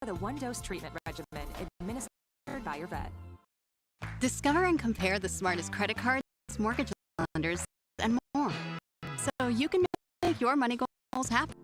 with a one-dose treatment regimen administered by your vet. Discover and compare the smartest credit cards, mortgage lenders, and more, so you can make your money goals happen.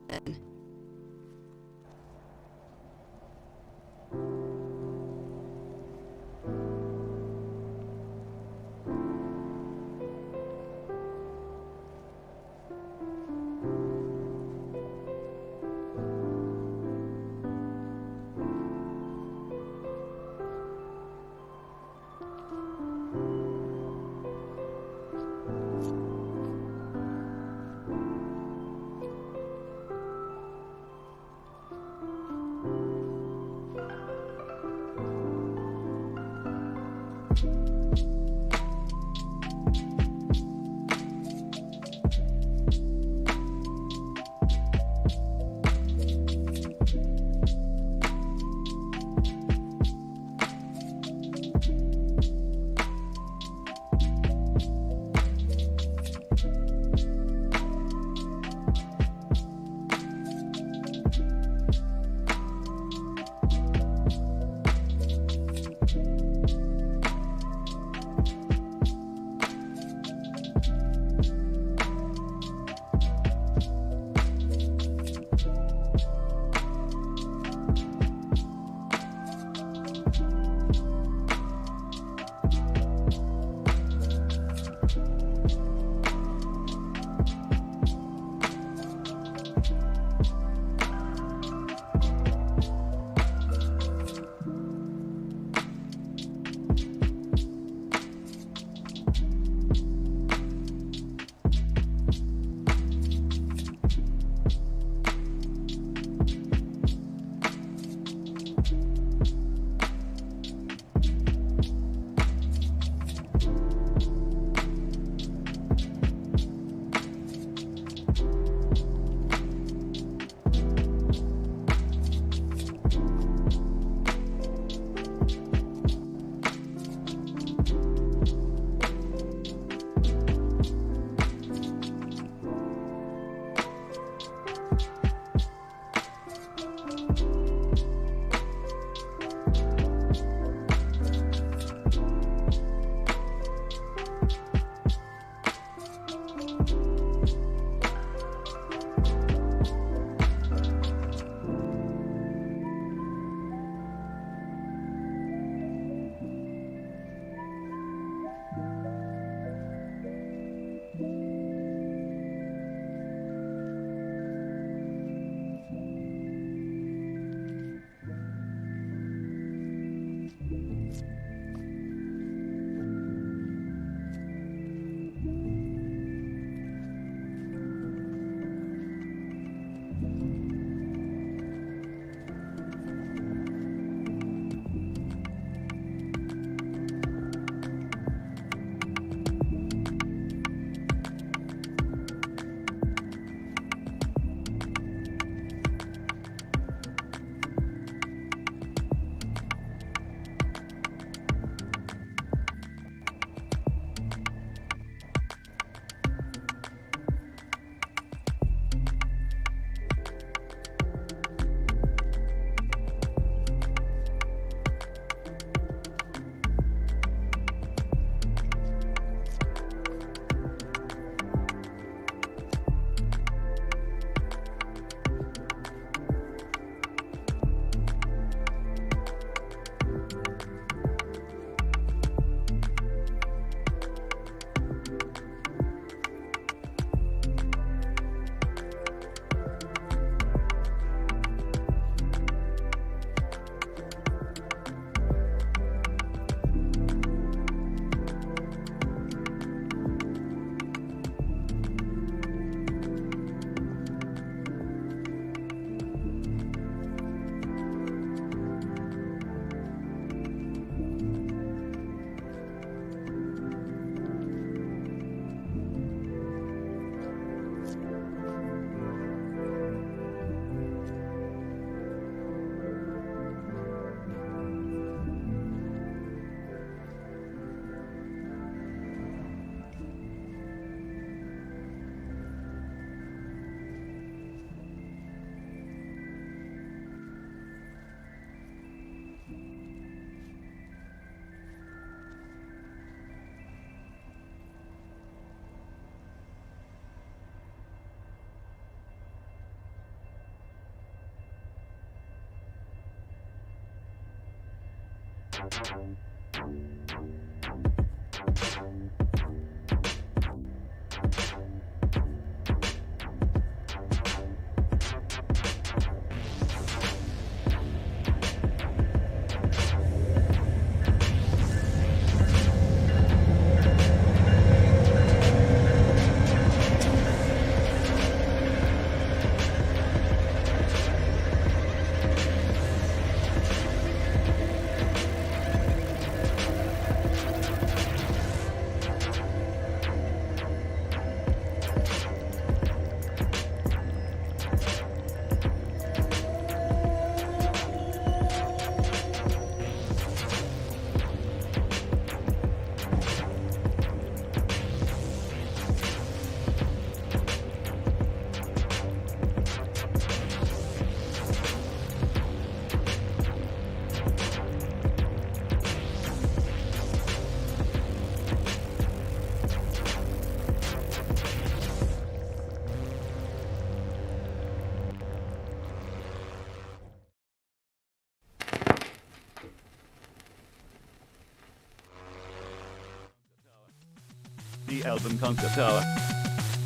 The album concept hour.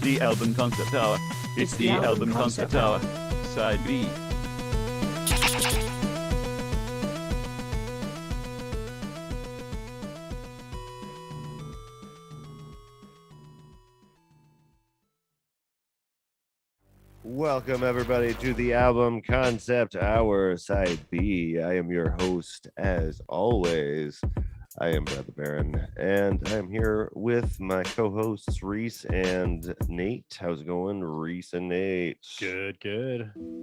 The album concept hour. It's the album concept hour. Side B. Welcome, everybody, to the album concept hour, side B. I am your host, as always. I am Brad the Baron, and I'm here with my co-hosts Reese and Nate. How's it going, Reese and Nate? Good.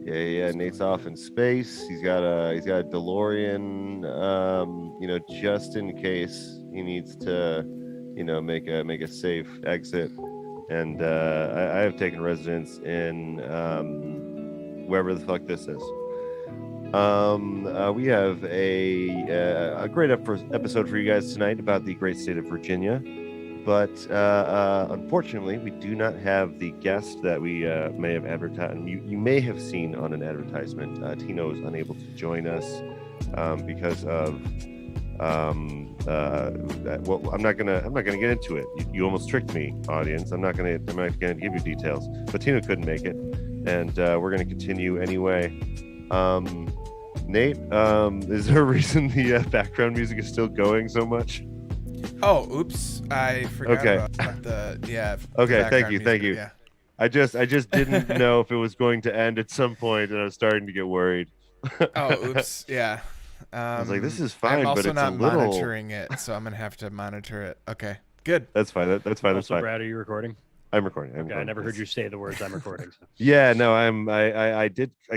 Yeah. Nate's off in space. He's got a DeLorean, just in case he needs to, make a safe exit. And I have taken residence in wherever the fuck this is. We have a great episode for you guys tonight about the great state of Virginia, but unfortunately, we do not have the guest that we may have advertised. You may have seen on an advertisement. Tino is unable to join us because of. Well, I'm not gonna get into it. You almost tricked me, audience. I'm not gonna give you details. But Tino couldn't make it, and we're gonna continue anyway. Nate, is there a reason the background music is still going so much? Oh, oops! I forgot about the Okay, thank you. Yeah. I just didn't know if it was going to end at some point, and I was starting to get worried. Oh, oops! Yeah. I was like, this is fine, I'm also but it's not a little... monitoring it, so I'm gonna have to monitor it. Okay, good. That's fine. That's fine. Brad, are you recording? I'm recording. I never heard you say the words "I'm recording." So. Yeah, no, I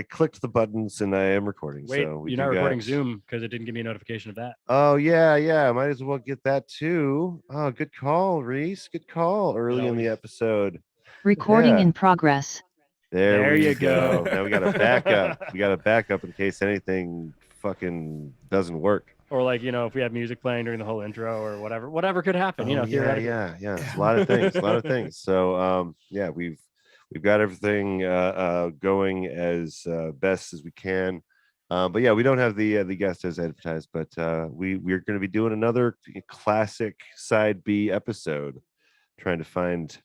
clicked the buttons and I am recording. Wait, so you're not recording Zoom because it didn't give me a notification of that. Oh yeah. Might as well get that too. Oh, good call, Reese. Good call. Early in the episode. Recording in progress. There you go. go. Now we got a backup. We got a backup in case anything fucking doesn't work. Or if we have music playing during the whole intro or whatever could happen. Yeah. It's a lot of things. So we've got everything going as best as we can. But yeah, we don't have the guest as advertised, but we're going to be doing another classic side B episode, trying to find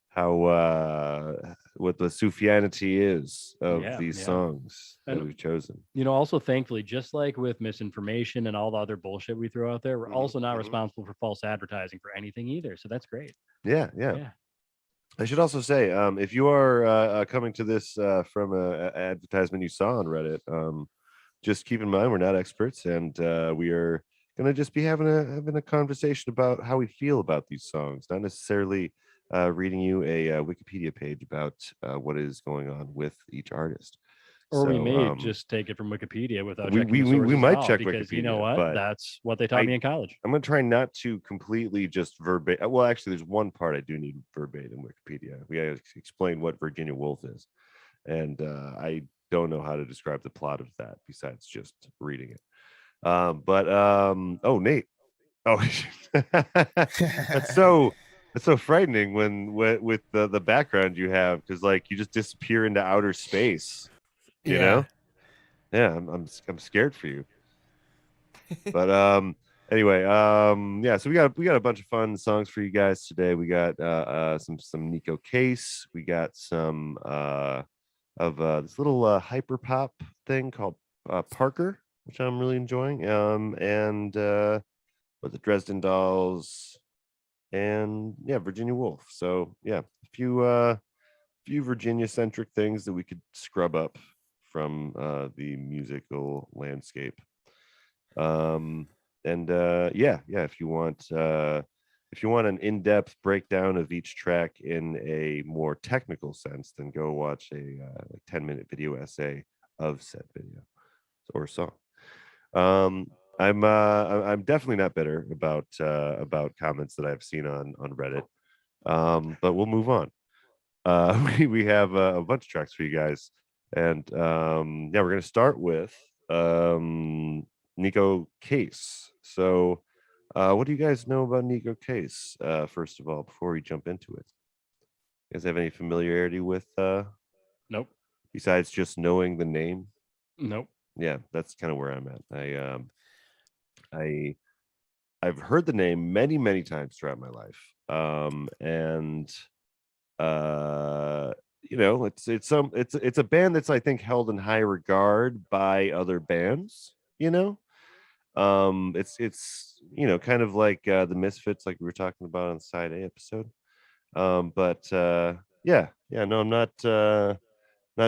how what the Sufjanity is of these songs that we've chosen. Also thankfully, just like with misinformation and all the other bullshit we throw out there, we're also not responsible for false advertising for anything either. So that's great. Yeah. I should also say, if you are coming to this from an advertisement you saw on Reddit, just keep in mind we're not experts, and we are going to just be having a conversation about how we feel about these songs, not necessarily reading you a Wikipedia page about what is going on with each artist. Or we may just take it from Wikipedia without checking the we sources might at all, check because Wikipedia, you know what? but That's what they taught me in college. I'm going to try not to completely just verbatim. Well, actually, there's one part I do need verbatim Wikipedia. We got to explain what Virginia Woolf is. And I don't know how to describe the plot of that besides just reading it. Oh, Nate. Oh, that's so frightening when with the background you have, because you just disappear into outer space. You know? Yeah, I'm scared for you. But anyway, yeah, so we got a bunch of fun songs for you guys today. We got some Nico Case. We got some of this little hyper pop thing called Parker, which I'm really enjoying. And with the Dresden Dolls and yeah, Virginia Woolf. So yeah, a few Virginia centric things that we could scrub up from the musical landscape. And yeah, if you want an in-depth breakdown of each track in a more technical sense, then go watch a like 10-minute video essay of said video or song. I'm definitely not bitter about comments that I've seen on Reddit. But we'll move on. We have a bunch of tracks for you guys, and yeah, we're gonna start with Nico Case. So, what do you guys know about Nico Case? First of all, before we jump into it, you guys have any familiarity with Nope. besides just knowing the name? Nope. Yeah, that's kind of where I'm at. I've heard the name many times throughout my life, and you know, it's a band that's I think held in high regard by other bands. You know, it's you know, kind of like the Misfits, like we were talking about on the Side A episode. But yeah, no, I'm not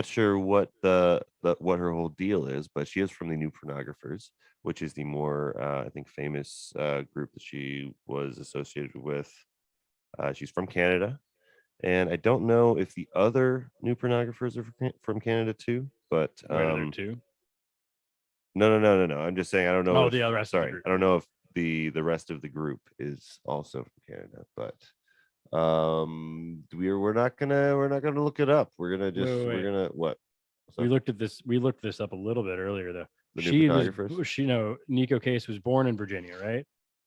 sure what the what her whole deal is, but she is from the New Pornographers, which is the more I think famous group that she was associated with. She's from Canada, and I don't know if the other New Pornographers are from Canada too. But Wait, are there two? no. I'm just saying I don't know. Oh, if, the rest of the sorry, group. I don't know if the rest of the group is also from Canada, but we're not gonna look it up. We're gonna just Wait. we're gonna what? We looked at this. We looked this up a little bit earlier, though. The New Pornographers? She, Nico Case was born in Virginia, right?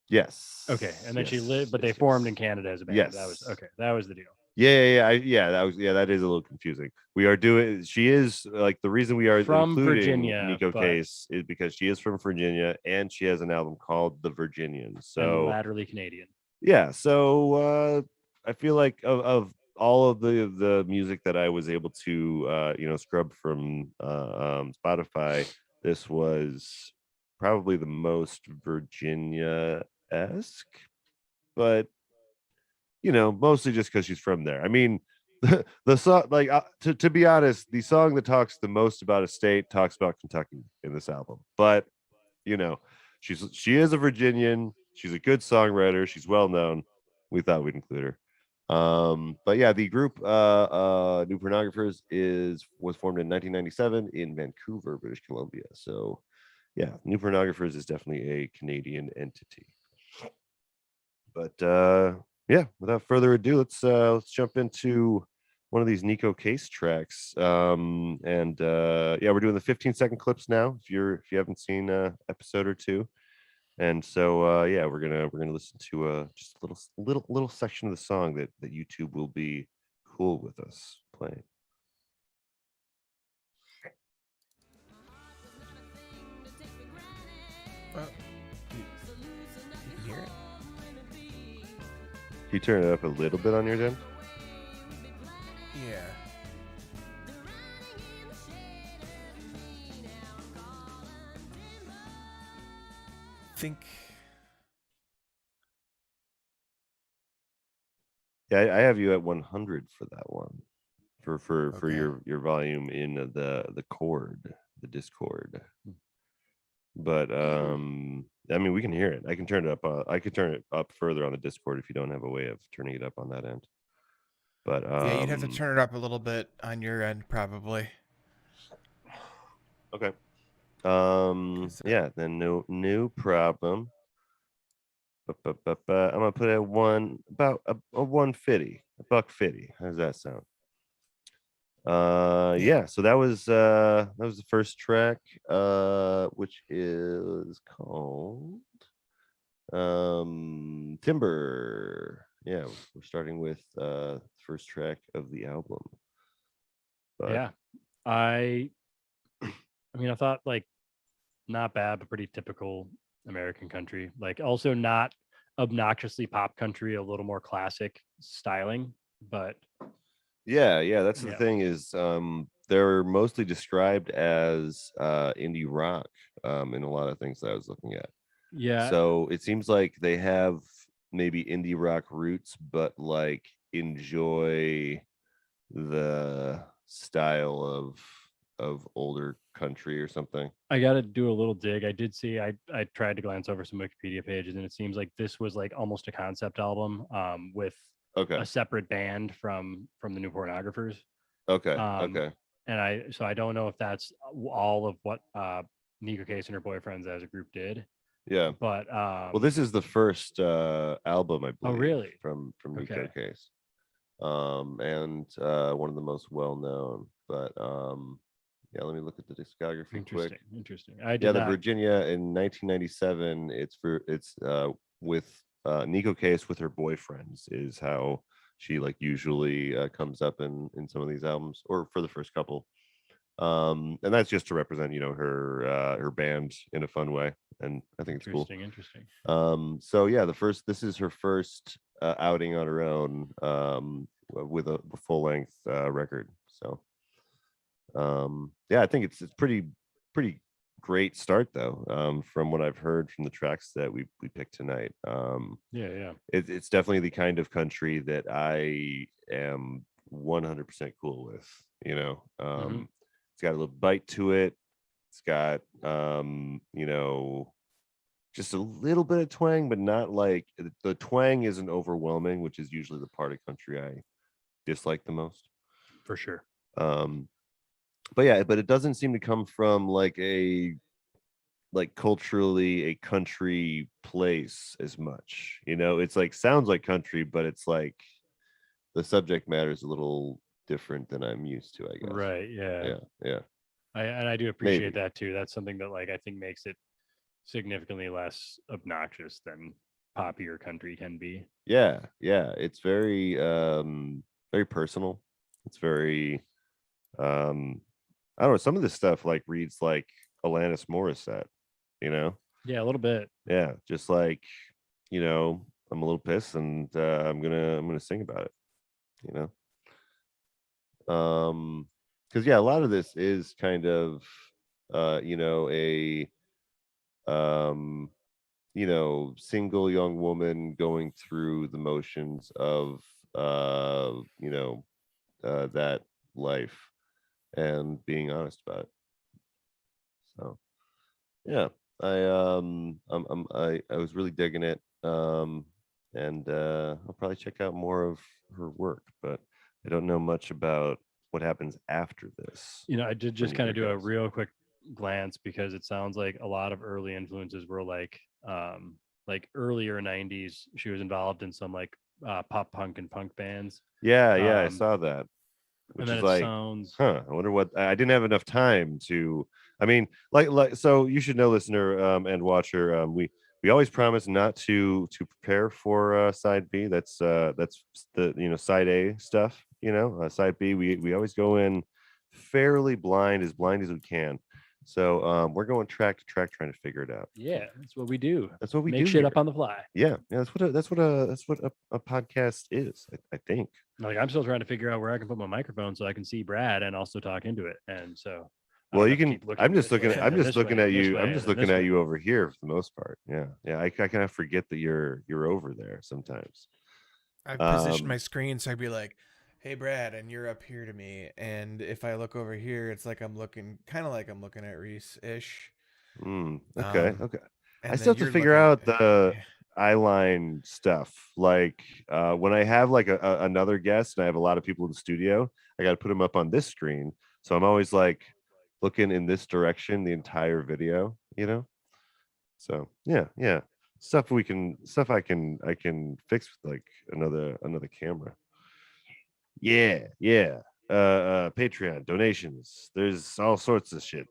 Yes. Okay, and then she Yes, lived, but they yes, formed yes. in Canada as a band. Yes. That was okay. That was the deal. Yeah. That is a little confusing. We are doing. She is like the reason we are From including Virginia, Nico but- Case is because she is from Virginia and she has an album called The Virginians. And So laterally Canadian. yeah, so I feel like of all of the music that I was able to you know, scrub from Spotify, this was probably the most Virginia-esque, but you know, mostly just because she's from there. I mean, the song, like to be honest, the song that talks the most about a state talks about Kentucky in this album. But you know, she is a Virginian. She's a good songwriter. She's well known. We thought we'd include her. But yeah, the group New Pornographers was formed in 1997 in Vancouver, British Columbia. So yeah, New Pornographers is definitely a Canadian entity. But yeah, without further ado, let's jump into one of these Nico Case tracks. And yeah, we're doing the 15-second clips now. If you haven't seen episode or two, and so yeah, we're gonna listen to just a little section of the song that YouTube will be cool with us playing. You can hear it. Can you turn it up a little bit on your end? Yeah. Think. Yeah, I have you at 100 for that one, for Okay. your volume in the chord, the Discord. But I mean, we can hear it. I can turn it up. I could turn it up further on the Discord if you don't have a way of turning it up on that end. But Yeah, you'd have to turn it up a little bit on your end, probably. okay. Yeah, then no problem. I'm gonna put it at about a 150, $150. How does that sound? Yeah, so that was the first track, which is called Timber. Yeah, we're starting with first track of the album. But Yeah, I mean, I thought like not bad, but pretty typical American country. Like also not obnoxiously pop country, a little more classic styling, but Yeah, that's the yeah. thing is they're mostly described as indie rock in a lot of things that I was looking at. Yeah, So it seems like they have maybe indie rock roots, but like enjoy the style of older country or something. I got to do a little dig. I did see. I tried to glance over some Wikipedia pages, and it seems like this was like almost a concept album, with Okay. a separate band from the New Pornographers. Okay. Um, Okay. and I don't know if that's all of what Nika Case and her boyfriends as a group did, Yeah. but Well, this is the first album, I oh believe, really? from Nico Okay. Case. And one of the most well known. But yeah, let me look at the discography Interesting. quick. Interesting. I Yeah, did the not. Virginia in 1997. It's with Nico Case with her boyfriends is how she like usually comes up in some of these albums, or for the first couple. And that's just to represent, her band in a fun way, and I think it's cool. Interesting. So yeah, this is her first outing on her own, with a full length record. So yeah, I think it's pretty great start though, from what I've heard from the tracks that we picked tonight. Yeah. It's definitely the kind of country that I am 100% cool with. Mhm. It's got a little bite to it. It's got just a little bit of twang, but not like the twang isn't overwhelming, which is usually the part of country I dislike the most. For sure. But yeah, but it doesn't seem to come from like culturally a country place as much. It's like sounds like country, but it's like the subject matter is a little different than I'm used to, I guess. Right. Yeah. Yeah. I do appreciate Maybe. that too. That's something that like I think makes it significantly less obnoxious than poppier country can be. Yeah. It's very personal. It's very I don't know, some of this stuff like reads like Alanis Morissette, you know? Yeah, a little bit. Yeah, just like, I'm a little pissed and I'm gonna sing about it, you because yeah, a lot of this is kind of a um single young woman going through the motions of uh you know that life and being honest about it. So yeah, I was really digging it. And I'll probably check out more of her work, but I don't know much about what happens after this. I did for just kind Nika of do a Case. real quick glance because it sounds like a lot of early influences were like earlier 90s. She was involved in some like pop punk and punk bands. Yeah, I Um, saw that, and which then is it like, sounds I wonder what I didn't have enough time to. I mean, like so you should know, listener and watcher. We always promise not to prepare for side B. That's the side A stuff. Side B we always go in fairly blind as we can. So we're going track to track trying to figure it out. yeah, that's what we do. That's what we Make do shit here. up on the fly. Yeah, that's what a podcast is. I think. Like I'm still trying to figure out where I can put my microphone so I can see Brad and also talk into it. And so I Well, don't you have to can. keep looking I'm just this looking. way I'm and then just this way looking and at then this you. I'm way just and then looking this at way. you over here for the most part. Yeah. I kind of forget that you're over there sometimes. I've positioned my Um, screen so I'd be like, "Hey, Brad," and you're up here to me. And if I look over here, it's like I'm looking, kind of like I'm looking at Reese ish. okay. Um, Okay. I and still then have to you're figure looking. out the eyeline stuff. Like when I have like another guest and I have a lot of people in the studio, I got to put them up on this screen. So I'm always like looking in this direction the entire video. So yeah, stuff I can fix with like another camera. Yeah. Patreon donations. There's all sorts of shit.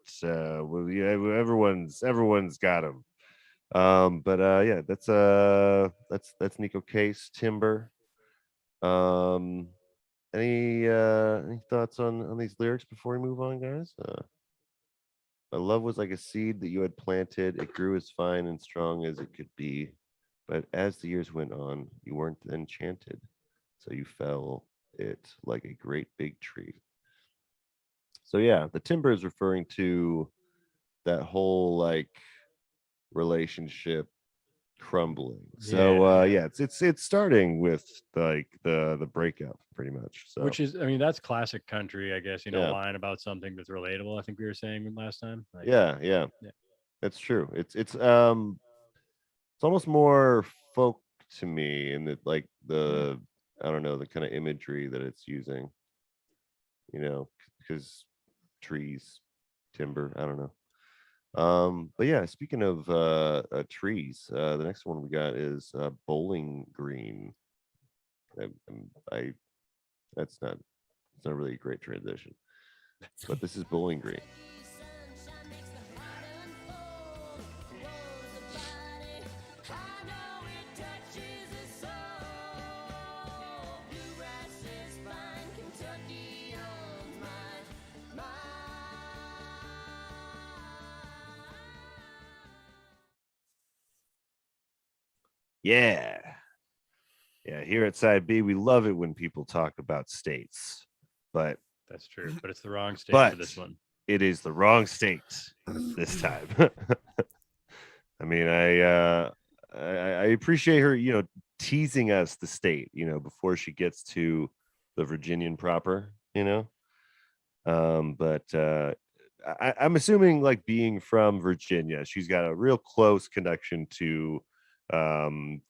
Everyone's got them. But yeah, that's Nico Case Timber. Um, any thoughts on these lyrics before we move on, guys? My love was like a seed that you had planted. It grew as fine and strong as it could be. But as the years went on, you weren't enchanted. So you fell it like a great big tree. So yeah, the timber is referring to that whole like relationship crumbling. So yeah, it's starting with like the breakup pretty much. So Which is, I mean, that's classic country, I guess. Yeah. Lying about something that's relatable. I think we were saying last time. Like, yeah, yeah. that's true. It's almost more folk to me in that like the I don't know the kind of imagery that it's using. Because trees, timber, I don't know. But yeah, speaking of trees, the next one we got is Bowling Green. I that's not it's not really a great transition, but this is Bowling Green. Yeah. Yeah, here at Side B, we love it when people talk about states, but That's true. But it's the wrong state But- for this one. it is the wrong state this time. I mean, I appreciate her, teasing us the state, before she gets to the Virginian proper, but I'm assuming like being from Virginia, she's got a real close connection to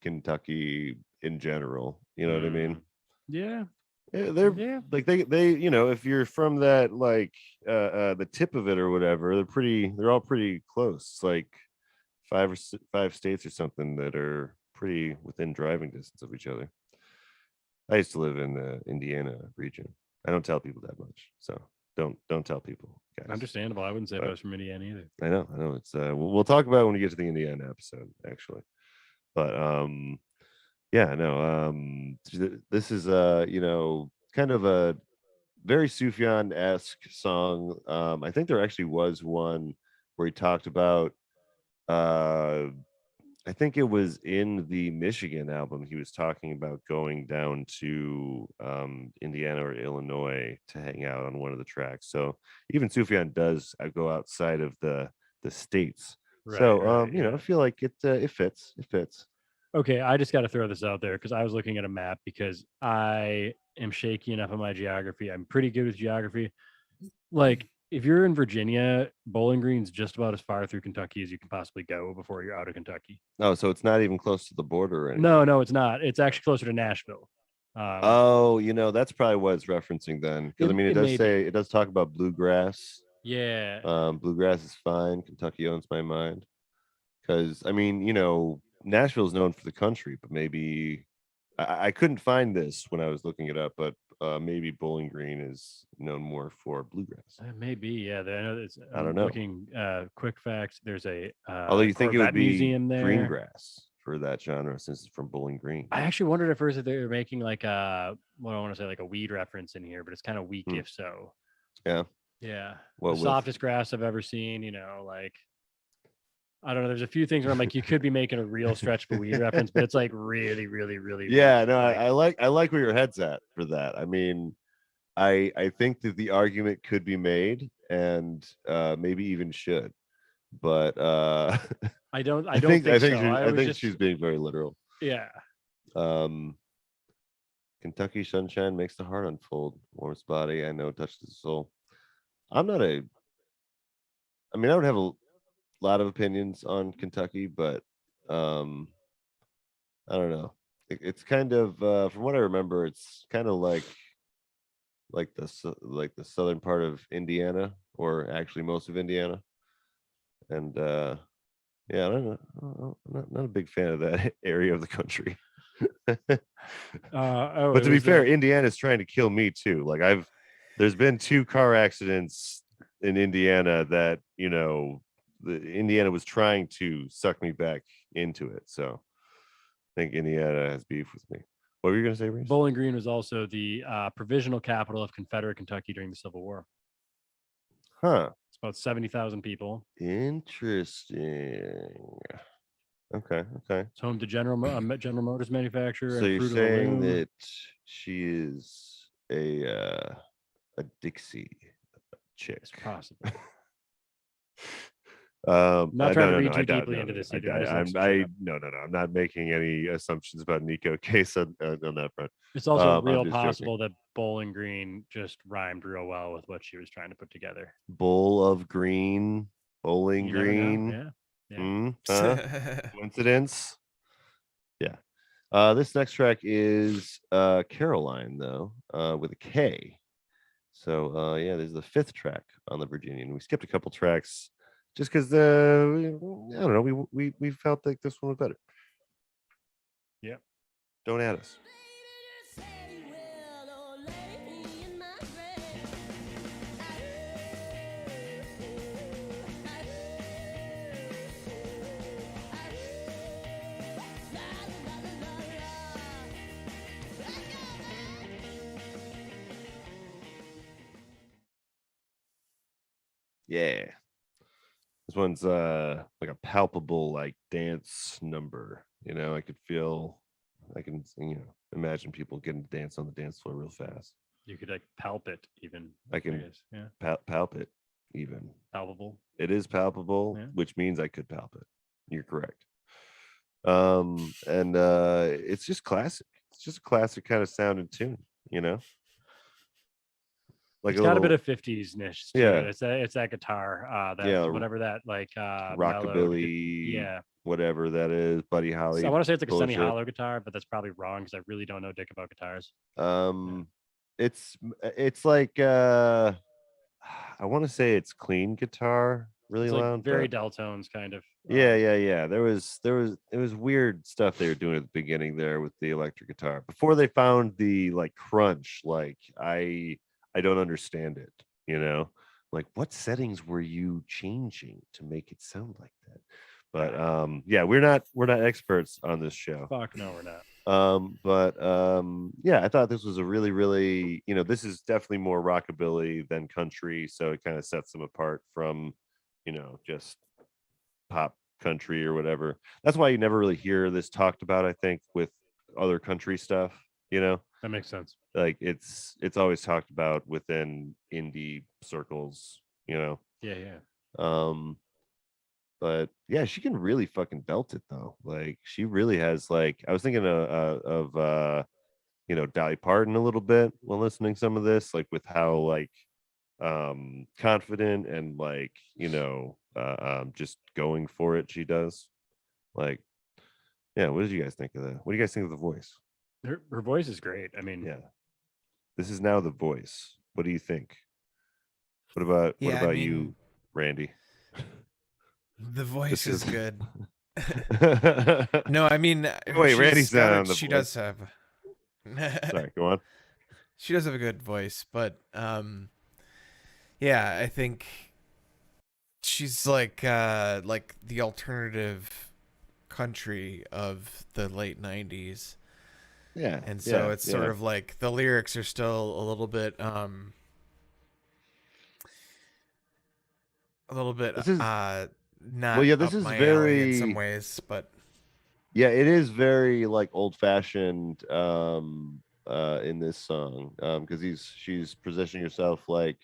Kentucky in general. You know what I mean? Yeah. They're Yeah. like they if you're from that like the tip of it or whatever, they're all pretty close. It's like five states or something that are pretty within driving distance of each other. I used to live in the Indiana region. I don't tell people that much, so don't tell people, guys. Understandable. I wouldn't say if I was from Indiana either. I know. It's we'll talk about it when we get to the Indiana episode, actually. But yeah, no. This is kind of a very Sufjan-esque song. I think there actually was one where he talked about I think it was in the Michigan album. He was talking about going down to Indiana or Illinois to hang out on one of the tracks. So even Sufjan does go outside of the states. So I feel like it fits. It fits. Okay, I just got to throw this out there because I was looking at a map because I am shaky enough on my geography. I'm pretty good with geography. Like, if you're in Virginia, Bowling Green's just about as far through Kentucky as you can possibly go before you're out of Kentucky. Oh, so it's not even close to the border or anything. No, it's not. It's actually closer to Nashville. That's probably what it's referencing then. Because I mean, it does talk about bluegrass. Yeah. Bluegrass is fine. Kentucky owns my mind. Because I mean, Nashville's known for the country, but maybe I couldn't find this when I was looking it up, but maybe Bowling Green is known more for bluegrass. Maybe, yeah. I know it's, I don't know. Looking quick facts. There's a although you think it would Corvette be museum there. green grass for that genre since it's from Bowling Green. I actually wondered at first if they were making like I want to say like a weed reference in here, but it's kind of weak if so. Yeah. Yeah. Well, the softest grass I've ever seen, like I don't know. There's a few things where I'm like, you could be making a real stretch of a weed reference, but it's like really, really, really. Yeah, no, I like where your head's at for that. I mean, I think that the argument could be made and maybe even should, but I don't think so. I think she's being very literal. Yeah. Kentucky sunshine makes the heart unfold, warms body. I know touches the soul. I don't have a lot of opinions on Kentucky, but I don't know. It's kind of from what I remember, it's kind of like the southern part of Indiana, or actually most of Indiana. And yeah, I don't know. I'm not a big fan of that area of the country. But to be fair, Indiana's trying to kill me too. Like there's been 2 car accidents in Indiana that Indiana was trying to suck me back into it. So I think Indiana has beef with me. What were you going to say, Reese? Bowling Green was also the provisional capital of Confederate Kentucky during the Civil War. Huh. It's about 70,000 people. Interesting. Okay. It's home to General Motors manufacturer So and you're Fruit of the saying Loom. that she is a Dixie chick. It's possible. No, Not trying to read I too doubt- deeply no, into no, this I- either. I- I just like to I'm shut up. no. I'm not making any assumptions about Nico Case on that front. It's also I'm real just joking. possible that Bowling Green just rhymed real well with what she was trying to put together. Bowl of green, Bowling You never know. Green. Yeah. Huh? Coincidence? Yeah. This next track is Caroline, though, with a K. So yeah, this is the 5th track on the Virginian. We skipped a couple tracks just because I don't know, we felt like this one was better. Yep. Don't add us. Yeah. This one's like a palpable like dance number. You know, I can imagine people getting to dance on the dance floor real fast. You could like palp it even. I can guess. Yeah. palp it even. Palpable. It is palpable, Yeah. which means I could palp it. You're correct. And it's just classic. It's just a classic kind of sound and tune, you know. Like It's got a bit of 50s niche. Yeah. It's that guitar. That Yeah, whatever that like mellowed- rockabilly, Yeah. whatever that is, Buddy Holly. So I want to say it's like a Sunny bullshit. Hollow guitar, but that's probably wrong because I really don't know dick about guitars. It's like I want to say it's clean guitar, really It's like loud, very but Deltones kind of. yeah. There was weird stuff they were doing at the beginning there with the electric guitar before they found the like crunch. Like I don't understand it, you know, like what settings were you changing to make it sound like that? But yeah, we're not experts on this show. Fuck no, we're not. Yeah, I thought this was a really, you know, this is definitely more rockabilly than country, so it kind of sets them apart from, you know, just pop country or whatever. That's why you never really hear this talked about, I think, with other country stuff, you know. That makes sense. Like it's always talked about within indie circles, you know. Yeah. But yeah, she can really fucking belt it though. Like she really has like I was thinking of you know, Dolly Parton a little bit while listening to some of this, like with how like confident and like, you know, just going for it she does. Like, yeah, what did you guys think of that? What do you guys think of the voice? Her voice is great. I mean, Yeah. This is now the voice. What do you think? What about you, Randy? The voice is good. Sorry, No, I mean, wait, Randy's not on the she voice. does have. Go on. She does have a good voice, but yeah, I think she's like the alternative country of the late 90s. Yeah. And so it's sort yeah. of like the lyrics are still a little bit This is- not well, yeah, this up is my alley very in some ways, but yeah, it is very like old fashioned in this song because she's positioning herself like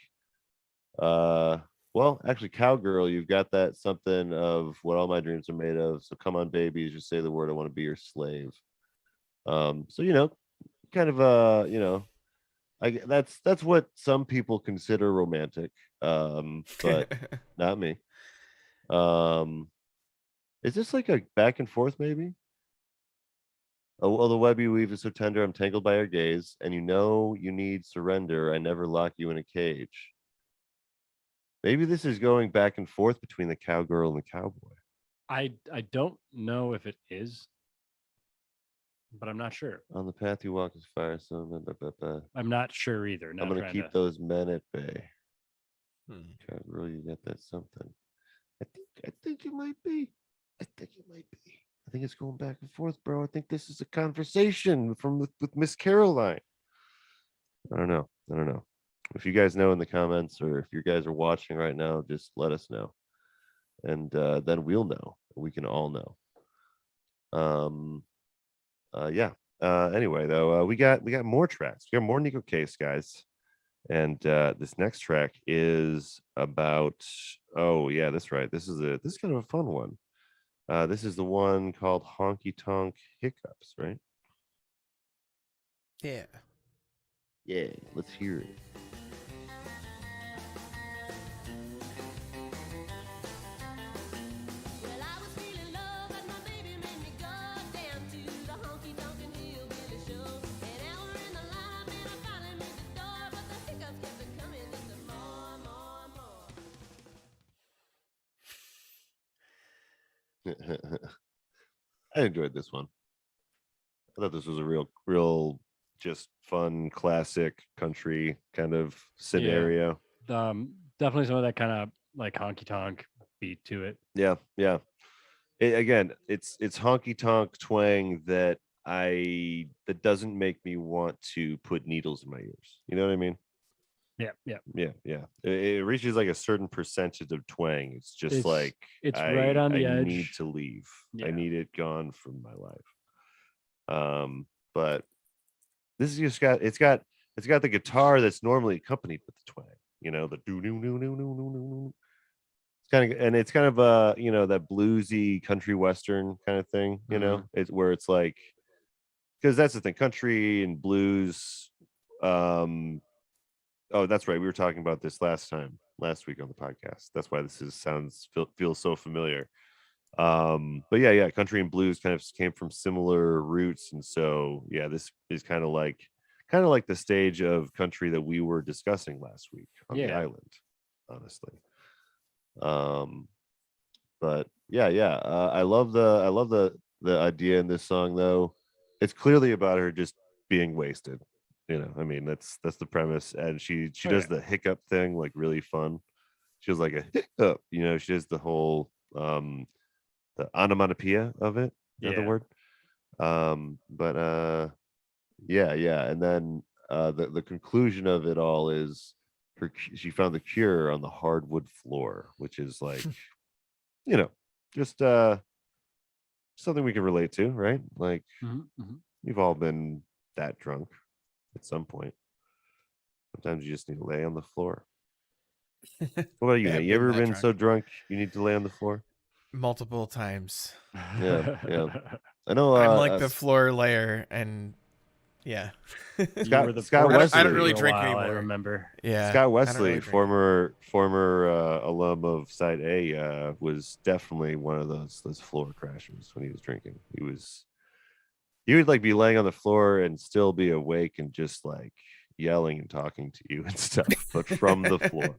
well, actually, cowgirl, you've got that something of what all my dreams are made of. So come on, baby, just say the word. I want to be your slave. So you know, kind of you know, that's what some people consider romantic, but not me. Is this like a back and forth maybe? Oh, well, the web you weave is so tender, I'm tangled by your gaze, and you know you need surrender. I never lock you in a cage. Maybe this is going back and forth between the cowgirl and the cowboy. I don't know if it is, but I'm not sure. On the path you walk is fire, so blah, blah, blah, blah. I'm not sure either. I'm gonna keep those men at bay. Cowgirl, you got that something. I think it might be. I think it's going back and forth, bro. I think this is a conversation with Miss Caroline. I don't know. If you guys know in the comments, or if you guys are watching right now, just let us know, and then we'll know. We can all know. Yeah. Anyway, though, we got more tracks. We got more Nico Case, guys. And this next track is about. Oh yeah, that's right. This is kind of a fun one. This is the one called Honky Tonk Hiccups, right? Yeah. Yeah, let's hear it. Well, I was feeling love as my baby made me go down to the honky tonk and hillbilly show. An hour in the line, and I finally made the door, but the hiccups kept coming into more, more, more. I enjoyed this one. I thought this was a real, just fun, classic country kind of scenario. Definitely some of that kind of like honky tonk beat to it. Yeah. Again, it's honky tonk twang that doesn't make me want to put needles in my ears. You know what I mean? Yeah. It reaches like a certain percentage of twang. It's just it's right on the edge. I need to leave. Yeah. I need it gone from my life. But this is just it's got the guitar that's normally accompanied with the twang. You know, the do do do do do do. It's kind of that bluesy country western kind of thing. You know, it's where it's like, because that's the thing, country and blues. Oh, that's right. We were talking about this last week on the podcast. That's why this feels so familiar. But yeah, country and blues kind of came from similar roots, and so yeah, this is kind of like the stage of country that we were discussing last week on the island, honestly. But yeah, I love the idea in this song, though. It's clearly about her just being wasted. You know, I mean, that's the premise, and she does the hiccup thing like really fun. She was like a hiccup, you know. She does the whole the onomatopoeia of it. Is that the word? But yeah, and then the conclusion of it all is she found the cure on the hardwood floor, which is like, you know, just something we can relate to, right? Like, we've all been that drunk at some point. Sometimes you just need to lay on the floor. What about you, Nate? You ever been so drunk you need to lay on the floor? Multiple times. Yeah. I know. I'm like the floor layer, and yeah. Scott I Wesley. don't really drink anymore. I remember. Yeah. Scott Wesley, former alum of Side A, was definitely one of those floor crashers when he was drinking. He would like be laying on the floor and still be awake and just like yelling and talking to you and stuff, but from the floor.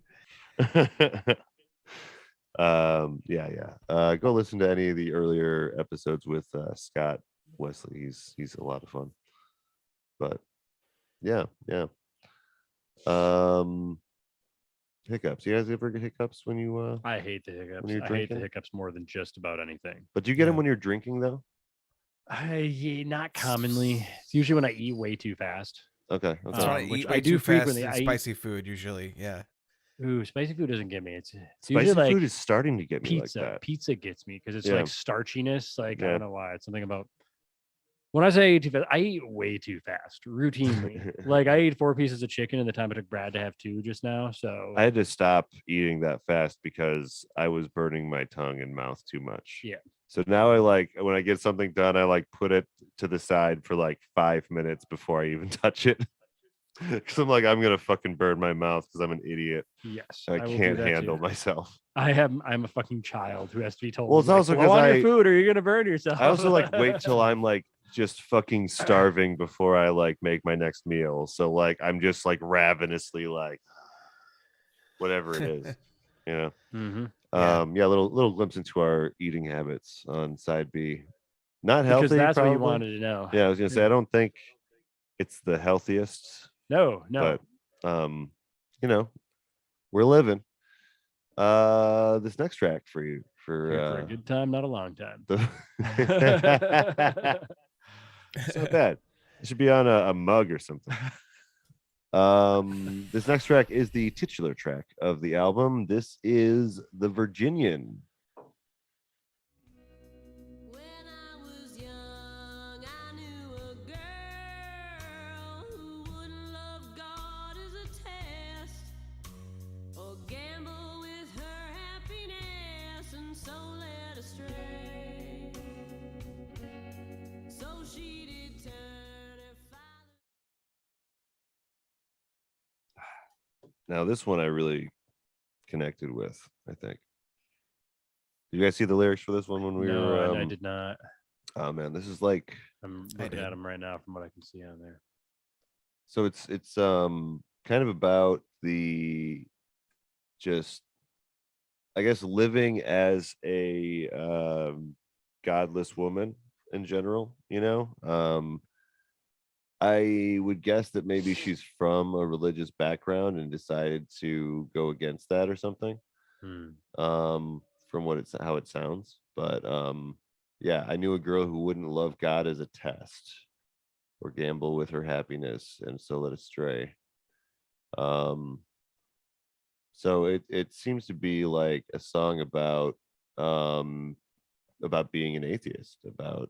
Go listen to any of the earlier episodes with Scott Wesley. He's a lot of fun. But yeah. Hiccups. You guys ever get hiccups when you I hate the hiccups. when you're I hate the drinking? hiccups more than just about anything. But do you get them when you're drinking though? Not commonly. It's usually when I eat way too fast. Okay. That's when I which eat I way do too fast frequently. and I eat- spicy food usually. Yeah. Ooh, spicy food doesn't get me. It's Spicy usually like food is starting to get me pizza. like that. Pizza gets me because it's Yeah. like starchiness. Like I Yeah. don't know why. It's something about when I say I eat too fast, I eat way too fast, routinely. Like I ate 4 pieces of chicken in the time it took Brad to have 2 just now. So I had to stop eating that fast because I was burning my tongue and mouth too much. Yeah. So now I like when I get something done, I like put it to the side for like 5 minutes before I even touch it. Because I'm like, I'm gonna fucking burn my mouth because I'm an idiot. yes, I will do can't that handle too. myself. I'm a fucking child who has to be told. Well, it's like, also "Blow 'cause on I- your food or you're gonna burn yourself. I also like wait till I'm like just fucking starving before I like make my next meal. So like I'm just like ravenously like whatever it is, you know. Mhm. Little glimpse into our eating habits on side B. Not healthy, Because that's probably. what you wanted to know. Yeah, I was gonna say I don't think it's the healthiest, No. but you know, we're living. This next track for you Here for a good time, not a long time. It's not bad. It should be on a mug or something. This next track is the titular track of the album. This is The Virginian. When I was young, I knew a girl who wouldn't love God as a test or gamble with her happiness and so led astray. So she did turn her father. Now, this one I really connected with, I think. Did you guys see the lyrics for this one when we No, were? I did not. Oh man, this is like, I'm I looking at did. them right now from what I can see on there. so it's kind of about the just, I guess, living as a godless woman in general. I would guess that maybe she's from a religious background and decided to go against that or something. Hmm. From how it sounds, but yeah, I knew a girl who wouldn't love God as a test or gamble with her happiness and so led astray. Um, so it seems to be like a song um about being an atheist, about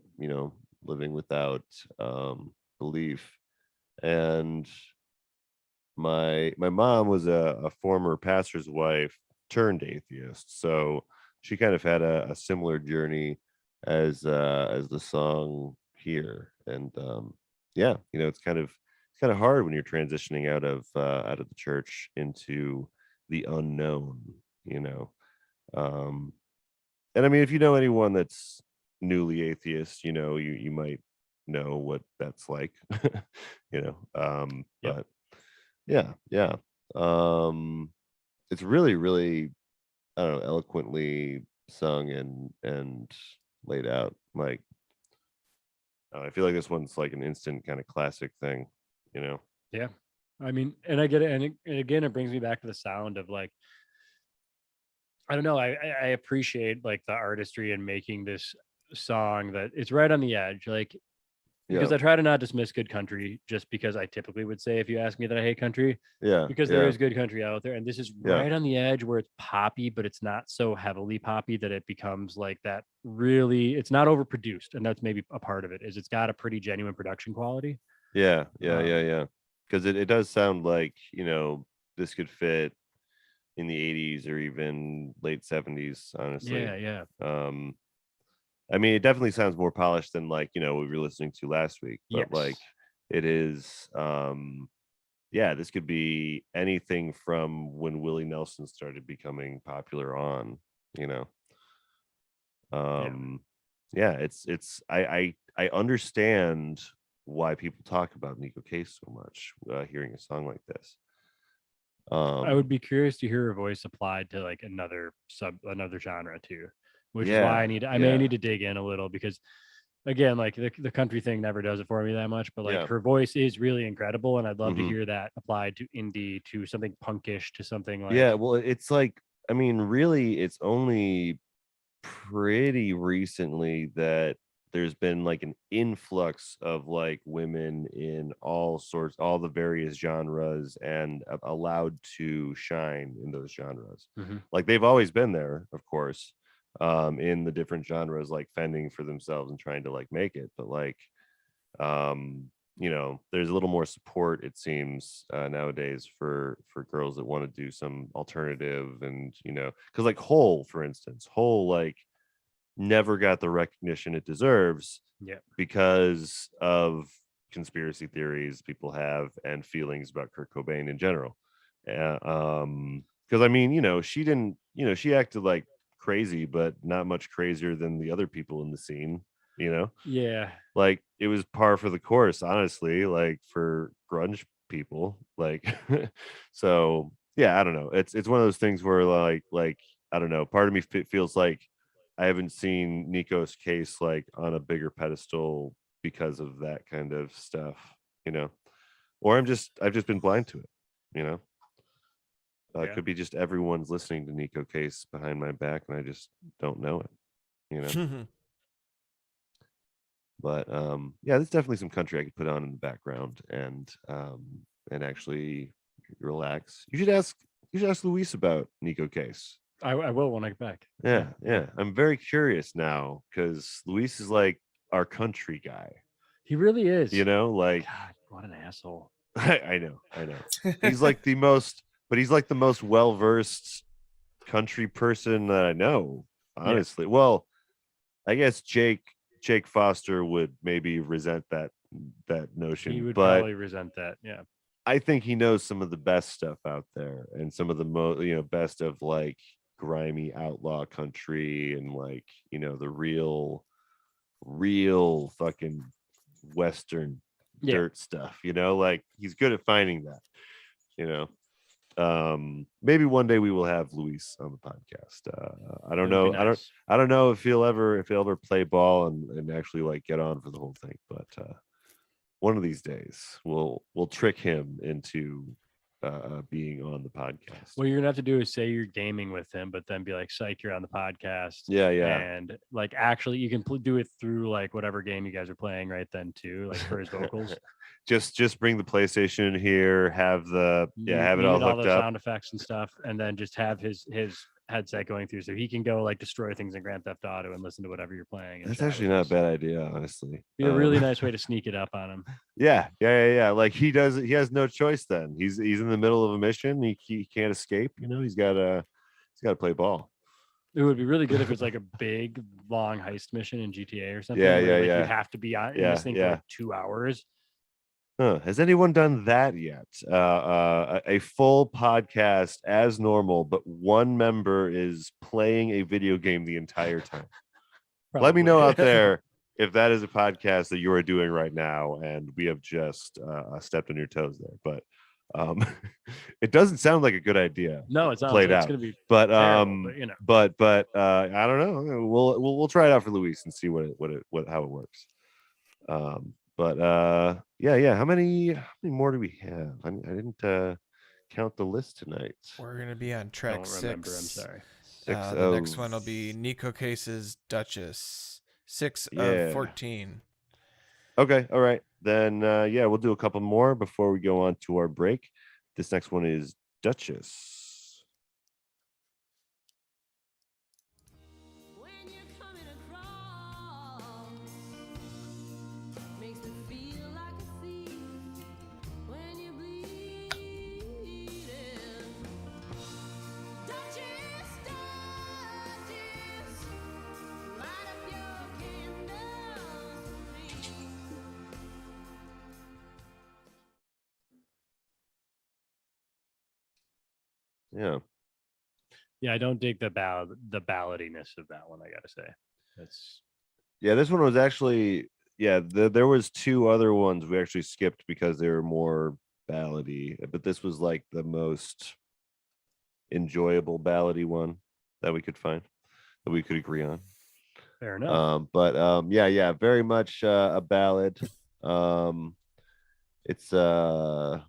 living without belief. And my mom was a former pastor's wife turned atheist, so she kind of had a similar journey as the song here. And yeah, it's kind of hard when you're transitioning out of the church into the unknown, you know. um and I mean, if you know anyone that's newly atheist, you might know what that's like. Yep. But yeah. Um, it's really, really, I don't know, eloquently sung and laid out. Like, I feel like this one's like an instant kind of classic thing, you know? Yeah. I mean, and I get it. And again, it brings me back to the sound of like, I don't know. I appreciate like the artistry in making this song that it's right on the edge. Like, because Yeah, I try to not dismiss good country just because I typically would say if you ask me that I hate country, yeah, because there yeah, is good country out there. And this is yeah, right on the edge where it's poppy, but it's not so heavily poppy that it becomes like that really, it's not overproduced. And that's maybe a part of it is it's got a pretty genuine production quality. yeah. Um, Because it does sound like, this could fit in the 80s or even late 70s, honestly. yeah, yeah. Um, I mean, it definitely sounds more polished than like, we were listening to last week, but like Yes. it is yeah, this could be anything from when Willie Nelson started becoming popular on, you know. Yeah. Um yeah, I understand why people talk about Nico Case so much, hearing a song like this. I would Um be curious to hear her voice applied to like another genre too, which is why yeah, I may yeah, need to dig in a little because again, like the country thing never does it for me that much, but like yeah. her voice is really incredible and I'd love to Hmm. hear that applied to indie, to something punkish, to something Yeah, like well, it's like, I mean, really, it's only pretty recently that there's been like an influx of like women in all the various genres and allowed to shine in those genres. Mhm. Like they've always been there, of course, in the different genres, like fending for themselves and trying to like make it. But like, there's a little more support, it seems, nowadays for girls that want to do some alternative. And because like Hole, for instance, Hole like never got the recognition it deserves Yeah. because of conspiracy theories people have and feelings about Kurt Cobain in general. Because I mean, she didn't, she acted like crazy, but not much crazier than the other people in the scene, you know, Yeah. like it was par for the course, honestly, like for grunge people, like so yeah, I don't know. It's one of those things where like I don't know, part of me feels like I haven't seen Nico's Case like on a bigger pedestal because of that kind of stuff, you know. Or I've just been blind to it, you know. It Yeah. could be just everyone's listening to Nico Case behind my back and I just don't know it, you know. But yeah, there's definitely some country I could put on in the background and and actually relax. You should ask Luis about Nico Case. I will when I get back. Yeah. I'm very curious now because Luis is like our country guy. He really is. You know, like God, what an asshole. I know. He's like the most well versed country person that I know. Honestly, well, I guess Jake Foster would maybe resent that notion. He would but probably resent that. Yeah. I think he knows some of the best stuff out there and some of the best of like grimy outlaw country and like, the real fucking Western dirt stuff, like he's good at finding that, maybe one day we will have Luis on the podcast. I don't know. Nice. I don't know if he'll ever play ball and actually like get on for the whole thing, but one of these days we'll trick him into being on the podcast. What you're gonna have to do is say you're gaming with him, but then be like, "Psych, you're on the podcast." Yeah. And like, actually, you can do it through like whatever game you guys are playing right then too, like for his vocals. just bring the PlayStation in here, have have it all all hooked the up. sound effects and stuff, and then just have his headset going through, so he can go like destroy things in Grand Theft Auto and listen to whatever you're playing. That's actually not a bad idea, honestly. Be a really nice way to sneak it up on him. Yeah. Like he has no choice then. He's in the middle of a mission. He can't escape. He's got to play ball. It would be really good if it's like a big, long heist mission in GTA or something. Yeah, where, yeah. You have to be on this thing for like 2 hours. Has anyone done that yet? A full podcast as normal, but one member is playing a video game the entire time. Let me know out there if that is a podcast that you are doing right now, and we have just stepped on your toes there. But it doesn't sound like a good idea. No, it's not. Played It's out. going to be But terrible, but I don't know. We'll try it out for Luis and see how it works. But yeah. How many more do we have? I didn't count the list tonight. We're gonna be on track 6. Remember, I'm sorry. The next one will be Nico Case's Duchess. 6 of 14. Okay, all right. Then we'll do a couple more before we go on to our break. This next one is Duchess. When you're coming across, makes me feel like a thief. When you're bleeding, Duchess, light up your candles for me. Yeah, I don't dig the balladiness of that one. I gotta say, that's This one was actually there was 2 other ones we actually skipped because they were more ballady, but this was like the most enjoyable ballady one that we could find, that we could agree on. fair enough. Very much a ballad. It's I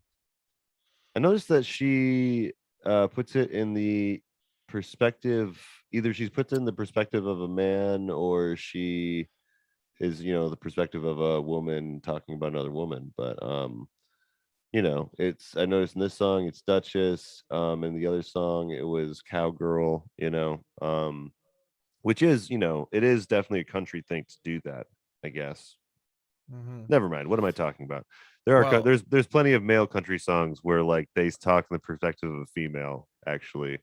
noticed that she puts it in the perspective, either she's put it in the perspective of a man, or she is the perspective of a woman talking about another woman. But it's, I noticed in this song it's Duchess, in the other song it was Cowgirl, which is, it is definitely a country thing to do that, I guess. Never mind, what am I talking about? There's plenty of male country songs where like they talk in the perspective of a female, actually.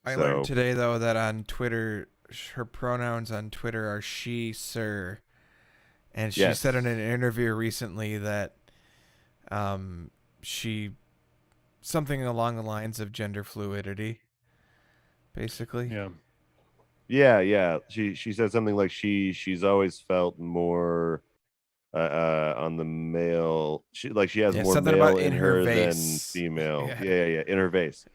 I learned today though that on Twitter, her pronouns on Twitter are she, sir, and she said in an interview recently that she, something along the lines of gender fluidity, basically. Yeah. She said something like she's always felt more on the male. She has more something male about in her than female. Yeah, in her vase.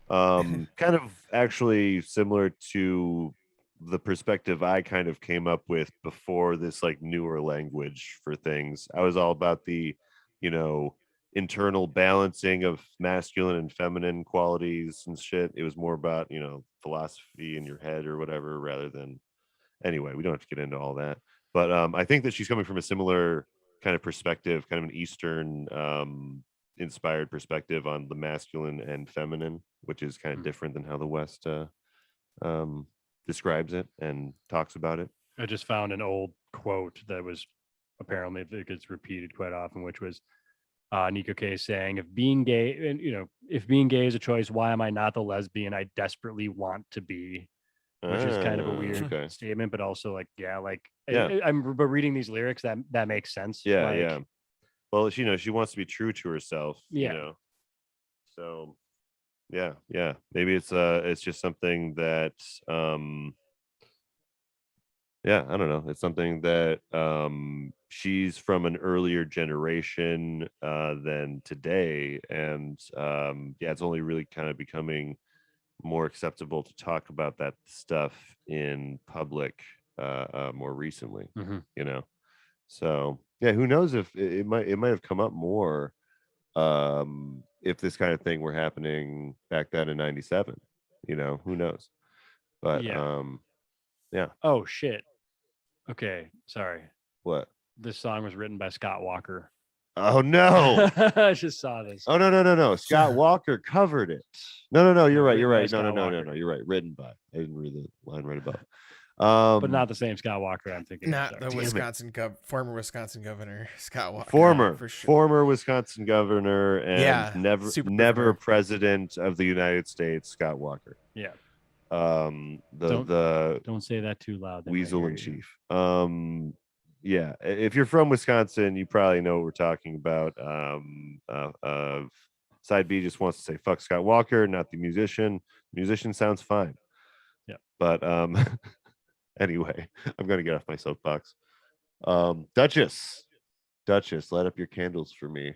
Kind of actually similar to the perspective I kind of came up with before this like newer language for things. I was all about the, internal balancing of masculine and feminine qualities and shit. It was more about, philosophy in your head or whatever, rather than, anyway, we don't have to get into all that. But I think that she's coming from a similar kind of perspective, kind of an Eastern inspired perspective on the masculine and feminine, which is kind of different than how the West describes it and talks about it. I just found an old quote that was apparently it gets repeated quite often, which was Nico K saying, "If being gay, and if being gay is a choice, why am I not the lesbian I desperately want to be?" Which is kind of a weird statement, but also like, but reading these lyrics, that makes sense. Yeah, like, yeah. Well, she wants to be true to herself. Yeah. So, yeah. Maybe it's just something that I don't know. It's something that she's from an earlier generation than today, and it's only really kind of becoming more acceptable to talk about that stuff in public more recently. So who knows if it might have come up more if this kind of thing were happening back then in 97. Who knows? But oh shit. Okay, sorry. What? This song was written by Scott Walker. Oh no. I just saw this. Oh no. Scott Walker covered it. No, you're right. No, you're right. Written by. I didn't read the line right above. But not the same Scott Walker I'm thinking. Not the former Wisconsin governor Scott Walker. Former Wisconsin governor and never president of the United States, Scott Walker. Yeah. Don't say that too loud. Weasel in chief. If you're from Wisconsin, you probably know what we're talking about. Side B just wants to say fuck Scott Walker, not the musician. Musician sounds fine. Yeah. But anyway, I'm gonna get off my soapbox. Duchess, light up your candles for me.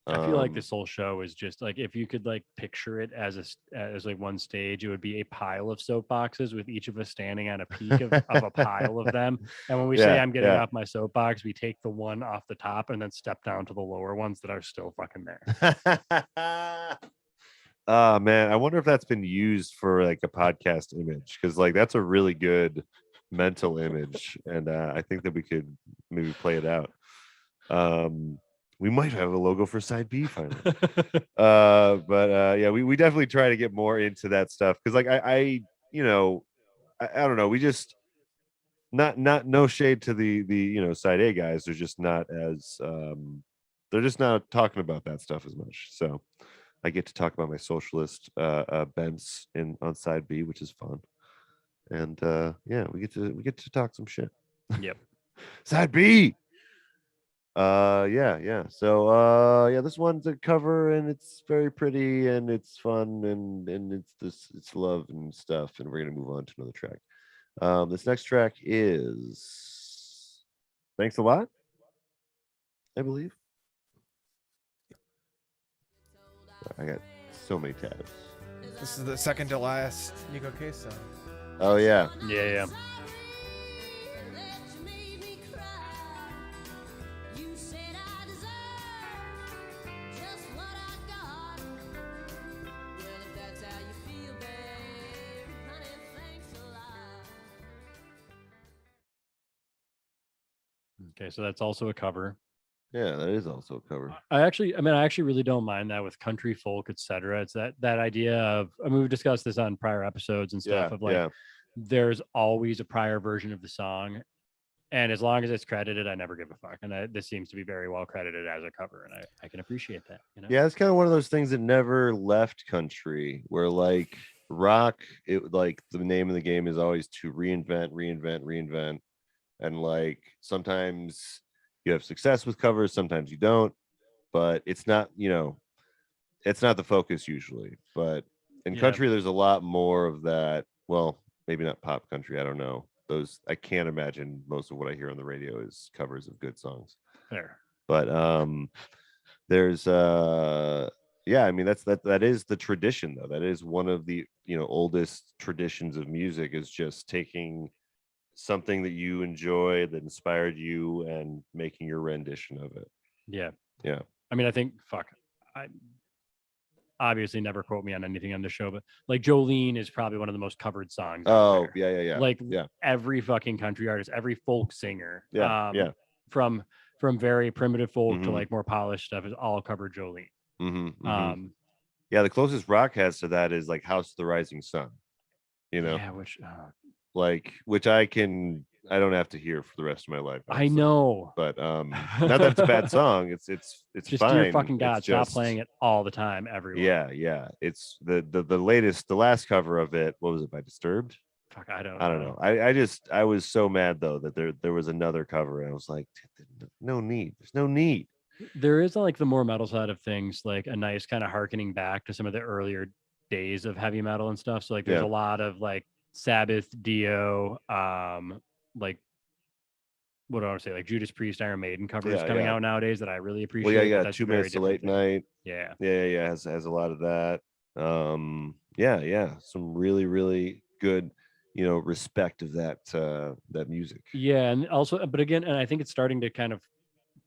I feel like this whole show is just like, if you could like picture it as like one stage, it would be a pile of soapboxes with each of us standing on a peak of a pile of them. And when we say I'm getting off my soapbox, we take the one off the top and then step down to the lower ones that are still fucking there. Man, I wonder if that's been used for like a podcast image, because like that's a really good mental image, and I think that we could maybe play it out. We might have a logo for Side B finally. But we definitely try to get more into that stuff, because like I don't know, we just not no shade to the Side A guys. They're just not as they're just not talking about that stuff as much. So I get to talk about my socialist bents on Side B, which is fun. And we get to talk some shit. Yep. Side B. So this one's a cover, and it's very pretty, and it's fun, and it's love and stuff, and we're gonna move on to another track. This next track is Thanks a Lot, I believe. I got so many tabs. This is the second to last Nico Case song. Oh yeah. Yeah. Okay, so that's also a cover. Yeah, that is also a cover. I actually really don't mind that with country, folk, etc. It's that idea of, we've discussed this on prior episodes and stuff, of like, there's always a prior version of the song, and as long as it's credited, I never give a fuck. And this seems to be very well credited as a cover, and I can appreciate that. Yeah, it's kind of one of those things that never left country, where like rock, it like the name of the game is always to reinvent. And like sometimes you have success with covers, sometimes you don't, but it's not it's not the focus usually. But in country, there's a lot more of that. Well, maybe not pop country, I don't know. Those, I can't imagine most of what I hear on the radio is covers of good songs. Fair. But there's that is the tradition, though. That is one of the oldest traditions of music, is just taking something that you enjoy, that inspired you, and making your rendition of it. Yeah. I mean, I think I obviously never quote me on anything on the show, but like Jolene is probably one of the most covered songs. Oh yeah. Like every fucking country artist, every folk singer, from from very primitive folk to Mhm. like more polished stuff is all covered Jolene. Yeah, the closest rock has to that is like House of the Rising Sun. You know, Yeah, which which I don't have to hear for the rest of my life. I honestly. know. But not that it's a bad song. It's Just fine. dear fucking God, It's stop just, playing it all the time, everywhere. Yeah. It's the last cover of it. What was it, by Disturbed? Fuck, I don't know. I was so mad though that there was another cover, and I was like, no need. There's no need. There is like the more metal side of things, like a nice kind of harkening back to some of the earlier days of heavy metal and stuff. So like there's a lot of like Sabbath, Dio, like what do I want to say, like Judas Priest, Iron Maiden covers coming out nowadays that I really appreciate. Well, yeah, that's 2 a very Minutes to different Late thing. Night. Yeah. Has a lot of that. Yeah, some really, really good, respect of that music. Yeah, and also, but again, and I think it's starting to kind of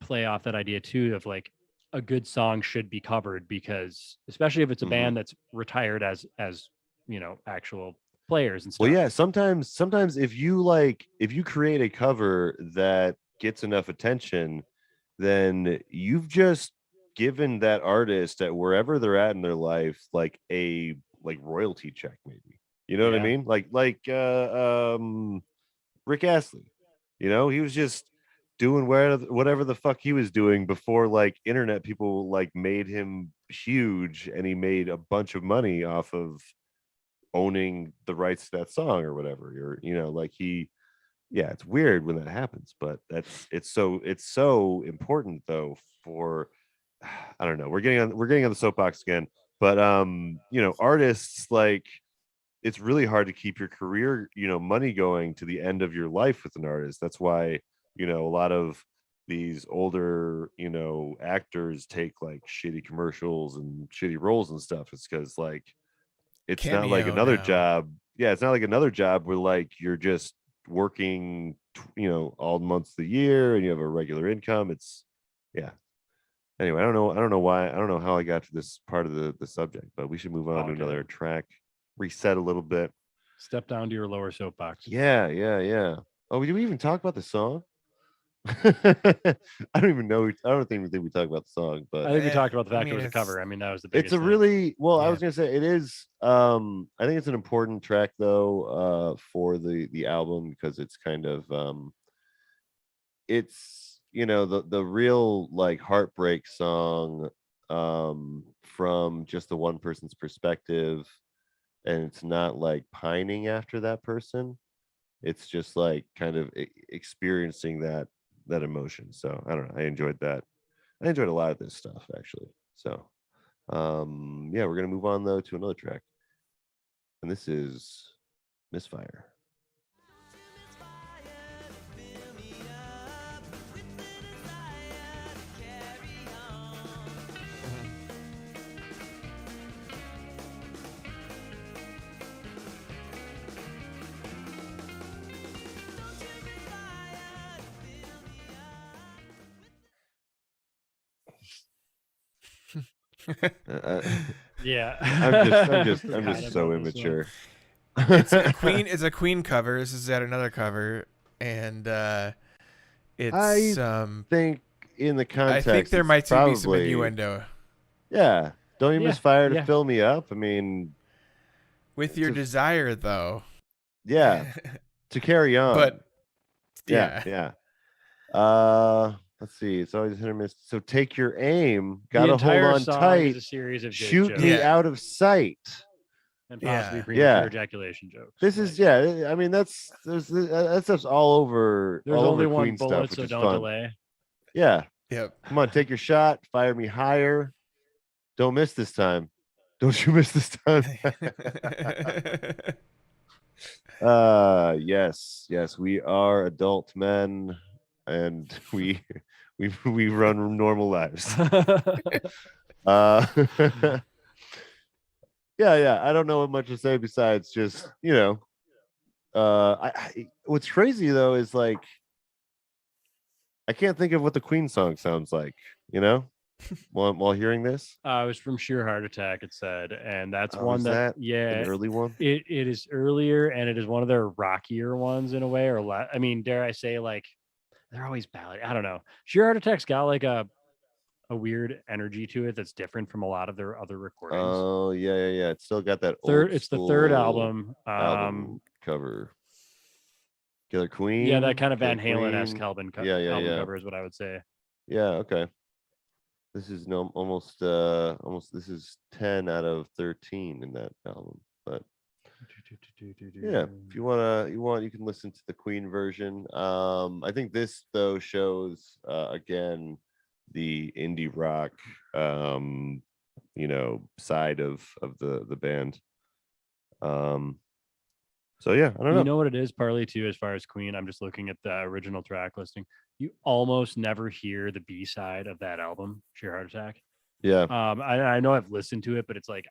play off that idea too of like a good song should be covered, because especially if it's a band that's retired as actual players and stuff. Well, yeah, sometimes if you create a cover that gets enough attention, then you've just given that artist at wherever they're at in their life like a royalty check, maybe. You know what I mean? Like Rick Astley. He was just doing whatever the fuck he was doing before like internet people like made him huge, and he made a bunch of money off of owning the rights to that song or whatever. Or it's weird when that happens, but it's so important though for I don't know. We're getting on the soapbox again, but artists, like, it's really hard to keep your career, money going to the end of your life with an artist. That's why, a lot of these older, actors take like shitty commercials and shitty roles and stuff. It's because like it's not like Cameo another now. job. Yeah, it's not like another job where like you're just working, all months of the year and you have a regular income. It's Anyway, I don't know why. I don't know how I got to this part of the subject, but we should move on to another track, reset a little bit. Step down to your lower soapbox. Yeah. Oh, did we even talk about the song? I don't even know. I don't think we talked about the song, but I think we talked about the fact it was a cover. I mean, that was the biggest it's a thing. really I was gonna say it is. I think it's an important track though, for the album, because it's kind of it's the real like heartbreak song, from just the one person's perspective, and it's not like pining after that person. It's just like kind of experiencing that emotion. So I don't know. I enjoyed that. I enjoyed a lot of this stuff actually. So we're gonna move on though to another track, and this is Misfire. Yeah, I'm just so immature. It's a Queen cover. This is yet another cover, and it's I think in the context, I think there might probably be some innuendo. Yeah, don't you misfire to yeah. fill me up? I mean, with your desire though. Yeah, to carry on. But yeah. Let's see. It's always hit or miss. So take your aim. Gotta hold on song tight. is a series of Shoot jokes. me out of sight. And possibly premature ejaculation jokes. This is I mean that stuff's all over. There's all only over one Queen bullet, stuff, so which is don't fun. delay. Yeah. Yep. Come on, take your shot. Fire me higher. Don't miss this time. Don't you miss this time. Yes, we are adult men, and we run normal lives. Yeah. I don't know what much to say besides just what's crazy though is like I can't think of what the Queen song sounds like. While hearing this. It was from Sheer Heart Attack, it said, and that's one is that an early one. It is earlier, and it is one of their rockier ones in a way, or I mean, dare I say, like they're always ballad. I don't know. Sheer Heart Attack's got like a weird energy to it that's different from a lot of their other recordings. Oh yeah. It's still got that It's the third album. album cover. Killer Queen. Yeah, that kind of Killer Van Halen-esque Queen. album Yeah. cover is what I would say. Yeah. Okay. This is almost. This is 10 out of 13 in that album. But yeah, if you want, you can listen to the Queen version. I think this though shows again the indie rock side of the band. So yeah, I don't know. You know what it is partly too, as far as Queen, I'm just looking at the original track listing. You almost never hear the B side of that album, Sheer Heart Attack. Yeah. I know I've listened to it, but it's like,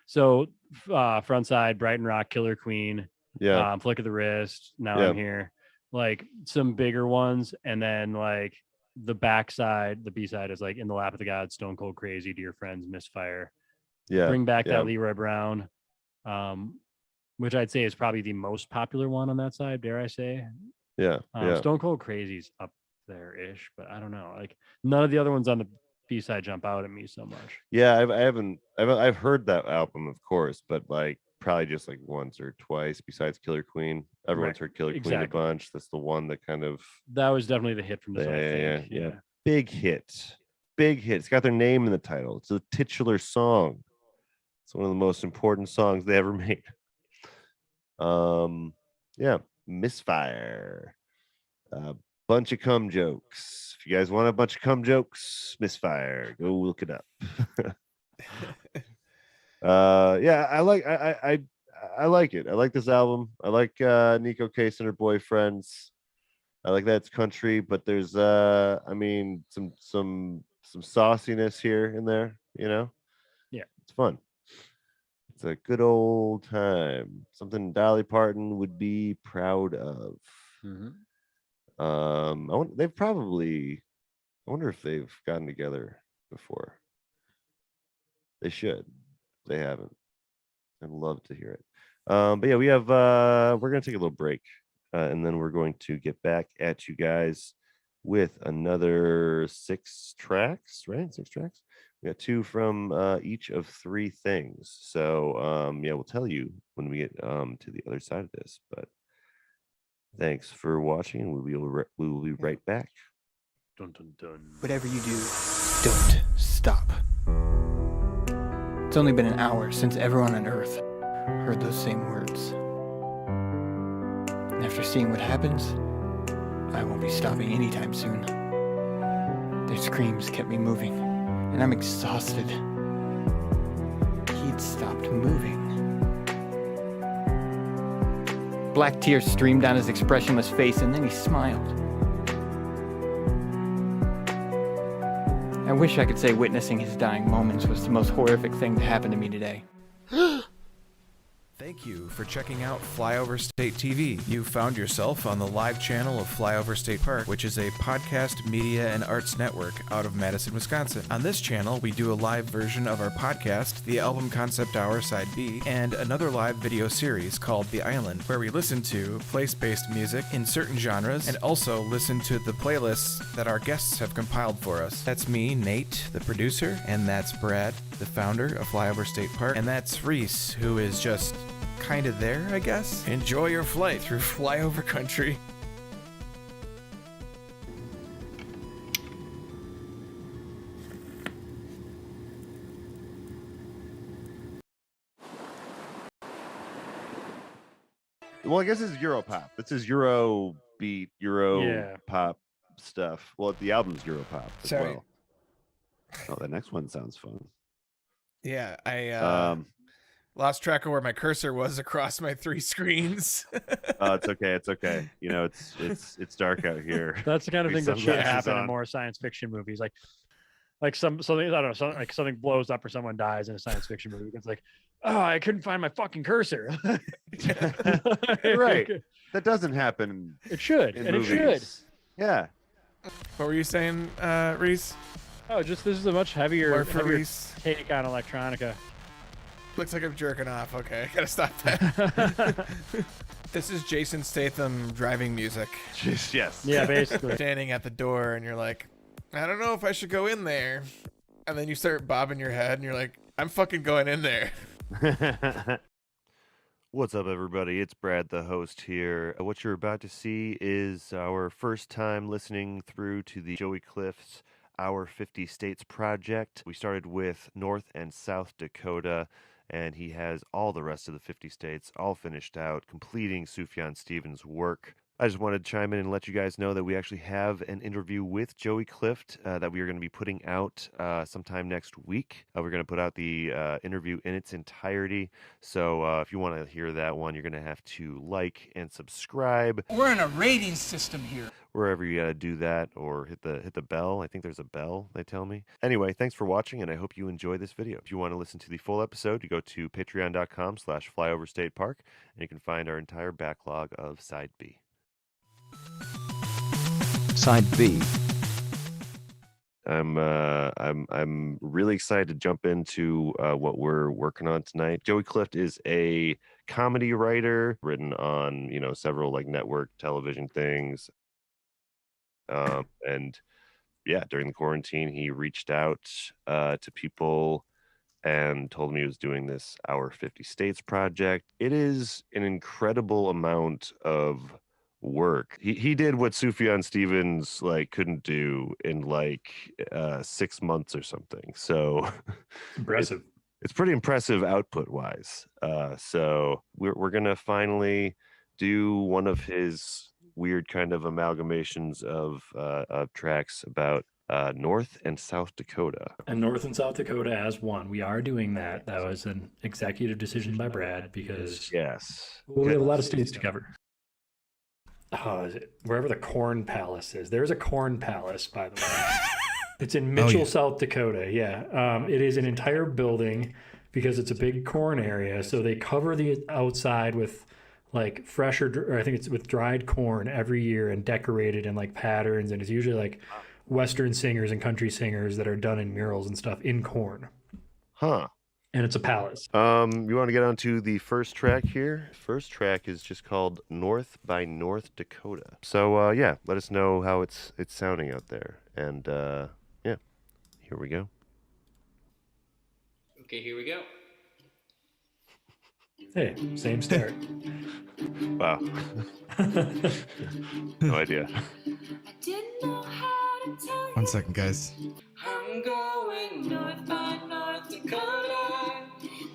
so front side, Brighton Rock, Killer Queen, Flick of the Wrist, Now I'm Here, like some bigger ones, and then like the backside, the B side is like In the Lap of the Gods, Stone Cold Crazy, Dear Friends, Misfire. Bring Back That Leroy Brown, which I'd say is probably the most popular one on that side, dare I say. Stone Cold Crazy's up there ish, but I don't know. Like none of the other ones on the B side jump out at me so much. Yeah, I've heard that album, of course, but like probably just like once or twice. Besides Killer Queen, everyone's heard Killer Queen a bunch. That's the one that kind of was definitely the hit from the side. Yeah. Big hit. It's got their name in the title. It's a titular song. It's one of the most important songs they ever made. Misfire. Bunch of cum jokes. If you guys want a bunch of cum jokes, Misfire, go look it up. I like it. I like this album. I like Nico Case and her boyfriends. I like that it's country, but there's some sauciness here and there, it's fun. It's a good old time, something Dolly Parton would be proud of. I wonder if they've gotten together before. They should. They haven't. I'd love to hear it. But yeah, we're gonna take a little break, and then we're going to get back at you guys with another 6 tracks, right? 6 tracks. We got 2 from each of 3 things. So we'll tell you when we get to the other side of this. But thanks for watching, and we will be right back. Dun, dun, dun. Whatever you do, don't stop. It's only been an hour since everyone on Earth heard those same words. And after seeing what happens, I won't be stopping anytime soon. Their screams kept me moving, and I'm exhausted. He'd stopped moving. Black tears streamed down his expressionless face, and then he smiled. I wish I could say witnessing his dying moments was the most horrific thing to happen to me today. Thank you for checking out Flyover State TV. You found yourself on the live channel of Flyover State Park, which is a podcast, media, and arts network out of Madison, Wisconsin. On this channel, we do a live version of our podcast, The Album Concept Hour Side B, and another live video series called The Island, where we listen to place-based music in certain genres and also listen to the playlists that our guests have compiled for us. That's me, Nate, the producer, and that's Brad, the founder of Flyover State Park, and that's Reese, who is just kind of there, I guess. Enjoy your flight through flyover country. Well, I guess it's Europop. This is Euro beat, pop stuff. Well, the album's Europop as well. Oh, the next one sounds fun. Yeah, I lost track of where my cursor was across my 3 screens. Oh, it's okay. It's okay. It's dark out here. That's the kind of thing that should happen in more science fiction movies. Like something, I don't know, like something blows up or someone dies in a science fiction movie. It's like, oh, I couldn't find my fucking cursor. Right. That doesn't happen. It should. In And movies. it should. Yeah. What were you saying, Reese? Oh, this is a much heavier Reese. take on electronica. Looks like I'm jerking off. Okay, I gotta stop that. This is Jason Statham driving music. Just, yes. Yeah, basically. Standing at the door and you're like, I don't know if I should go in there. And then you start bobbing your head and you're like, I'm fucking going in there. What's up, everybody? It's Brad, the host here. What you're about to see is our first time listening through to the Joey Cliff's Our 50 States project. We started with North and South Dakota, and he has all the rest of the 50 states all finished out, completing Sufjan Stevens' work. I just wanted to chime in and let you guys know that we actually have an interview with Joey Clift that we are going to be putting out sometime next week. We're going to put out the interview in its entirety. So if you want to hear that one, you're going to have to like and subscribe. We're in a rating system here. Wherever you got to do that, or hit the bell. I think there's a bell, they tell me. Anyway, thanks for watching, and I hope you enjoy this video. If you want to listen to the full episode, you go to patreon.com/flyoverstatepark, and you can find our entire backlog of Side B. Side B. I'm really excited to jump into what we're working on tonight. Joey Clift is a comedy writer, written on several like network television things. And yeah, during the quarantine, he reached out to people and told me he was doing this Our 50 States project. It is an incredible amount of work. He did what Sufjan Stevens couldn't do in 6 months or something. So Impressive. It's pretty impressive output wise. So we're gonna finally do one of his weird kind of amalgamations of tracks about North and South Dakota. And North and South Dakota as one. We are doing that. That was an executive decision by Brad because Yes, we have a lot of states to cover. Is it wherever the Corn Palace is? There's a Corn Palace, by the way. It's in Mitchell, South Dakota. Yeah. It is an entire building because it's a big corn area. So they cover the outside with fresh or I think it's with dried corn every year and decorated in patterns. And it's usually Western singers and country singers that are done in murals and stuff in corn. Huh. And it's a palace. You want to get on to the first track here? First track is just called North by North Dakota. So yeah, let us know how it's sounding out there. And yeah, here we go. Okay, here we go. Hey, same start. Wow. No idea. I didn't know how to tell you. 1 second, guys. I'm going north by North Dakota.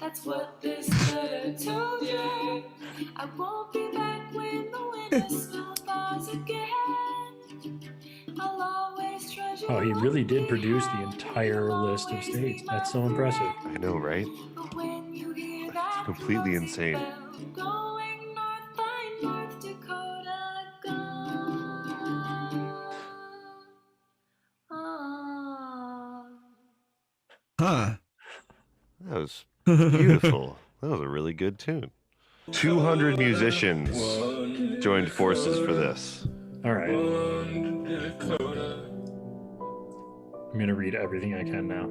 That's what this letter told you. I won't be back when the winter snow thaws again. I'll always treasure. Oh, he really did produce the entire list of states. That's so impressive. I know, right? But when you hear that It's completely closing insane. bell, going north by North Dakota, gone. Oh. Huh. That was beautiful. That was a really good tune. 200 musicians joined forces for this. All right. I'm going to read everything I can now.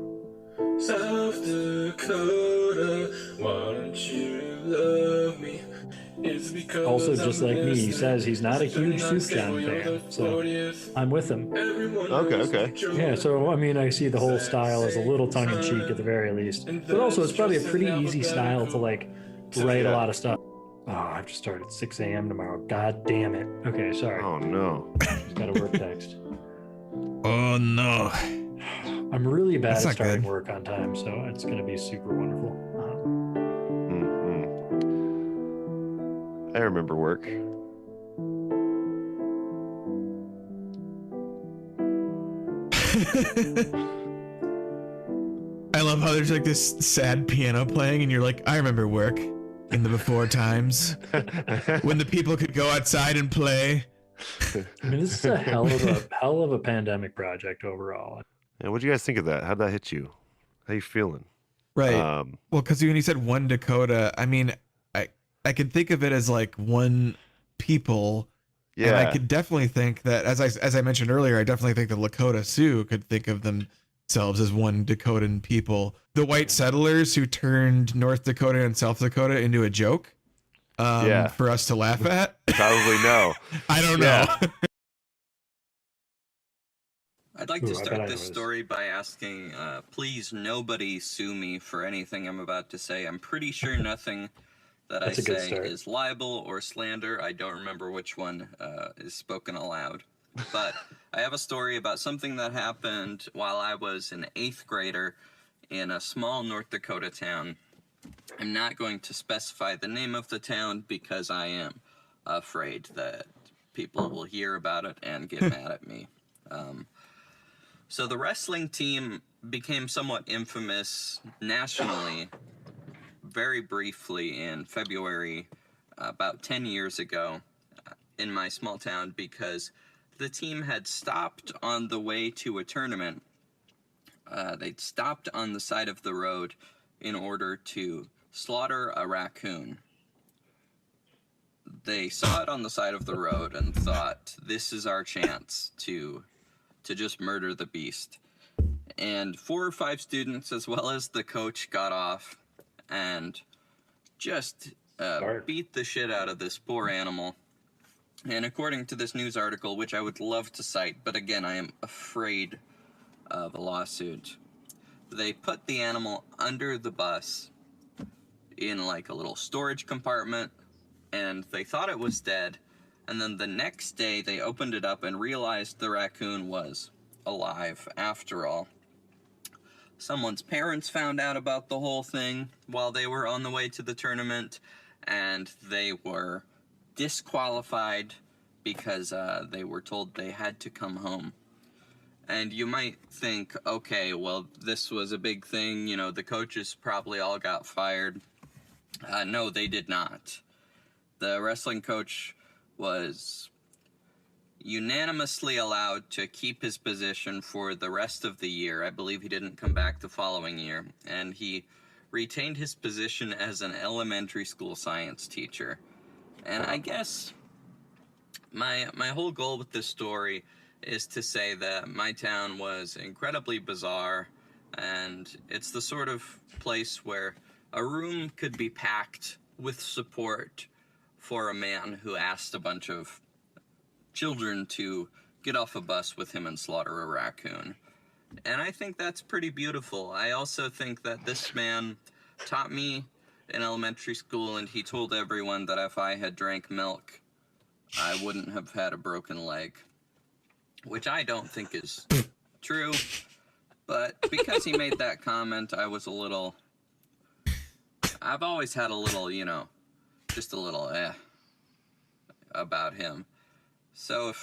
South Dakota, why don't you love me? It's because Also, just like me, he says he's not a huge Sufjan fan, so I'm with him. Okay. Yeah, so I mean, I see the whole style as a little tongue-in-cheek at the very least, but also it's probably a pretty easy style to write a lot of stuff. Oh, I have to start at 6 a.m. tomorrow. God damn it. Okay, sorry. Oh no. Just got a work text. Oh no. I'm really bad That's at not starting good. work on time, so it's going to be super wonderful. I remember work. I love how there's this sad piano playing and you're like, I remember work in the before times when the people could go outside and play. I mean, this is a hell of a pandemic project overall. And what'd you guys think of that? How'd that hit you? How you feeling? Right. Well, because when you said one Dakota, I mean, I could think of it as one people. Yeah. And I could definitely think that, as I mentioned earlier, I definitely think the Lakota Sioux could think of themselves as one Dakotan people. The white settlers who turned North Dakota and South Dakota into a joke. for us to laugh at? Probably no. I don't know. I'd like to start this story by asking, please nobody sue me for anything I'm about to say. I'm pretty sure nothing that I say is libel or slander. I don't remember which one is spoken aloud. But I have a story about something that happened while I was an 8th grader in a small North Dakota town. I'm not going to specify the name of the town because I am afraid that people will hear about it and get mad at me. So the wrestling team became somewhat infamous nationally very briefly in February, about 10 years ago, in my small town, because the team had stopped on the way to a tournament. They'd stopped on the side of the road in order to slaughter a raccoon. They saw it on the side of the road and thought, this is our chance to just murder the beast. And 4 or 5 students, as well as the coach, got off and just beat the shit out of this poor animal. And according to this news article, which I would love to cite, but again, I am afraid of a lawsuit, they put the animal under the bus in like a little storage compartment, and they thought it was dead. And then the next day, they opened it up and realized the raccoon was alive after all. Someone's parents found out about the whole thing while they were on the way to the tournament, and they were disqualified because they were told they had to come home. And you might think, okay, well, this was a big thing, you know, the coaches probably all got fired. No, they did not. The wrestling coach was unanimously allowed to keep his position for the rest of the year. I believe he didn't come back the following year. And he retained his position as an elementary school science teacher. And I guess my whole goal with this story is to say that my town was incredibly bizarre, and it's the sort of place where a room could be packed with support for a man who asked a bunch of children to get off a bus with him and slaughter a raccoon. And I think that's pretty beautiful. I also think that this man taught me in elementary school, and he told everyone that if I had drank milk, I wouldn't have had a broken leg. Which I don't think is true, but because he made that comment, I was a little... I've always had a little, you know, just a little about him. So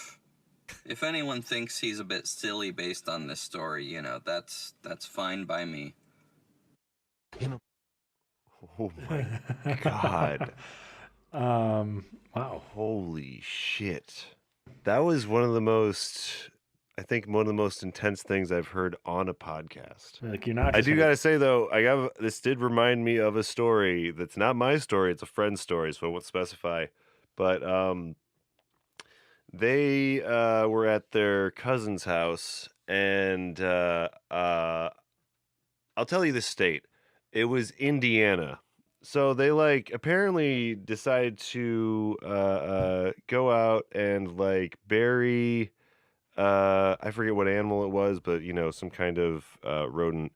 if anyone thinks he's a bit silly based on this story, you know, that's fine by me. Oh my God. Wow. Holy shit. That was one of the most intense things I've heard on a podcast. Like, you're not. I do gotta say though, this did remind me of a story that's not my story; it's a friend's story, so I won't specify. But they were at their cousin's house, and I'll tell you the state. It was Indiana. So they apparently decided to go out and bury I forget what animal it was, but some kind of rodent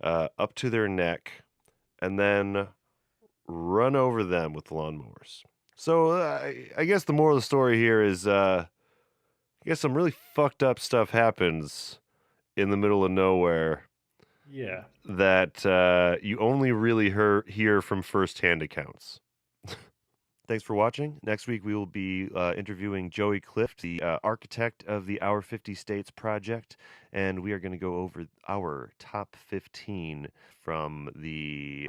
up to their neck, and then run over them with lawnmowers. So I guess the moral of the story here is I guess some really fucked up stuff happens in the middle of nowhere. Yeah. That you only really hear from firsthand accounts. Thanks for watching. Next week, we will be interviewing Joey Clift, the architect of the Our 50 States project, and we are going to go over our top 15 from the,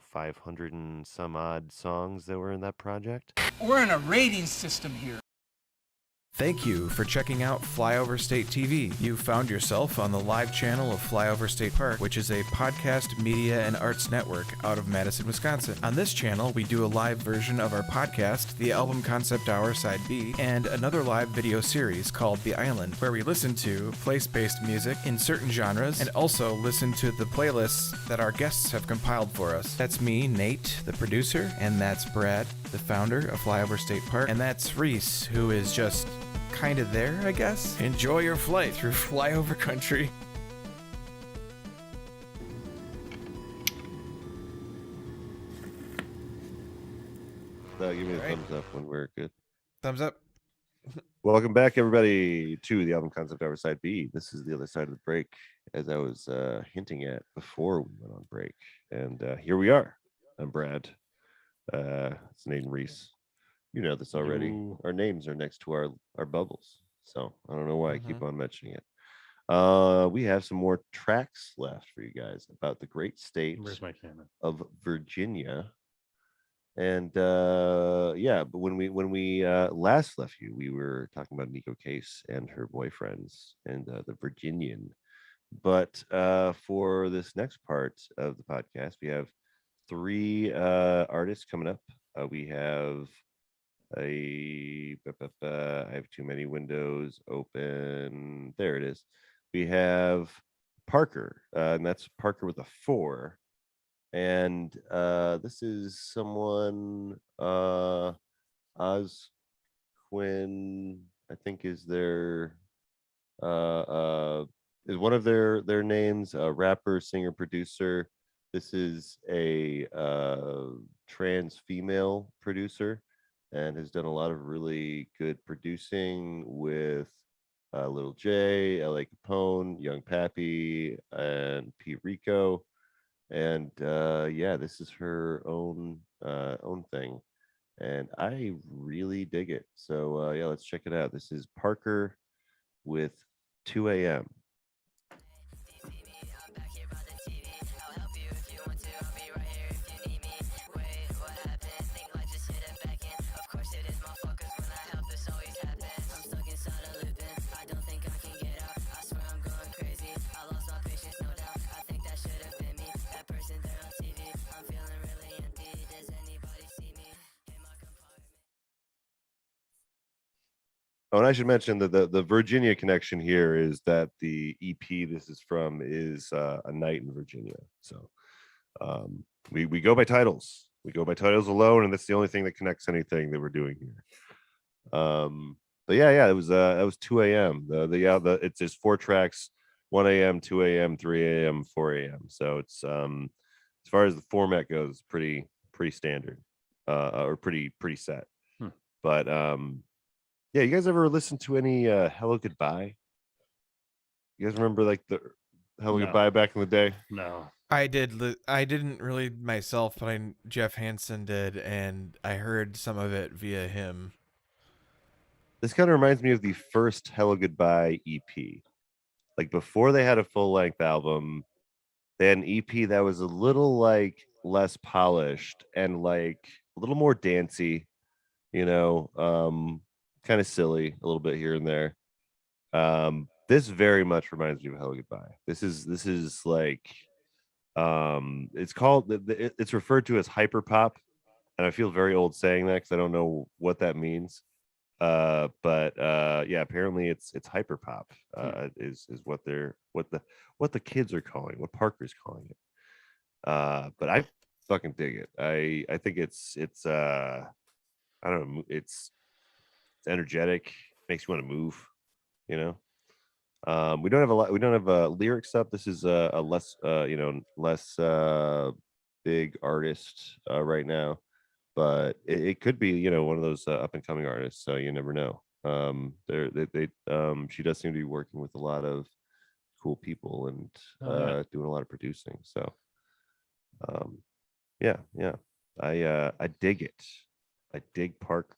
500 and some odd songs that were in that project. We're in a rating system here. Thank you for checking out Flyover State TV. You found yourself on the live channel of Flyover State Park, which is a podcast, media, and arts network out of Madison, Wisconsin. On this channel, we do a live version of our podcast, the Album Concept Hour Side B, and another live video series called The Island, where we listen to place-based music in certain genres and also listen to the playlists that our guests have compiled for us. That's me, Nate, the producer, and that's Brad, the founder of Flyover State Park, and that's Reese, who is just kind of there, I guess. Enjoy your flight through flyover country. Give me a thumbs up when we're good. Thumbs up. Welcome back, everybody, to the Album Concept Hour Side B. This is the other side of the break, as I was hinting at before we went on break. And here we are. I'm Brad. It's Nate and Reese. You know this already. Ooh. Our names are next to our bubbles, so I don't know why I keep on mentioning it. We have some more tracks left for you guys about the great state Where's my camera? of Virginia. And yeah, but when we last left you, we were talking about Nico Case and her boyfriends and the Virginian. But for this next part of the podcast, we have three artists coming up. We have I have too many windows open. There it is. We have Parker, and that's Parker with a 4. And this is someone Oz Quinn, I think is their is one of their names, rapper, singer, producer. This is a trans female producer and has done a lot of really good producing with Little J, L.A. Capone, Young Pappy, and P. Rico. And yeah, this is her own thing. And I really dig it. So yeah, let's check it out. This is Parker with 2 a.m. Oh, and I should mention that the Virginia connection here is that the EP this is from is A Night in Virginia. So we go by titles. We go by titles alone, and that's the only thing that connects anything that we're doing here. But yeah, it was that was 2 a.m. It's just 4 tracks, 1 a.m., 2 a.m., 3 a.m., 4 a.m. So it's as far as the format goes, pretty standard, or pretty set. But yeah, you guys ever listen to any Hello Goodbye? You guys remember like the Hello Goodbye back in the day? No. I did. I didn't really myself, but Jeff Hansen did, and I heard some of it via him. This kind of reminds me of the first Hello Goodbye EP. Like before they had a full-length album, they had an EP that was a little like less polished and like a little more dancey, you know, kind of silly a little bit here and there. This very much reminds me of Hello Goodbye. This is like it's called it's referred to as hyper pop, and I feel very old saying that because I don't know what that means. But yeah, apparently it's hyper pop is what the kids are calling, what Parker's calling it. But I fucking dig it. I think it's I don't know, it's energetic, makes you want to move, you know. We don't have lyrics up. This is a less less big artist right now, but it could be one of those up and coming artists, so you never know. She does seem to be working with a lot of cool people and doing a lot of producing, so yeah, I dig it. I dig Parker.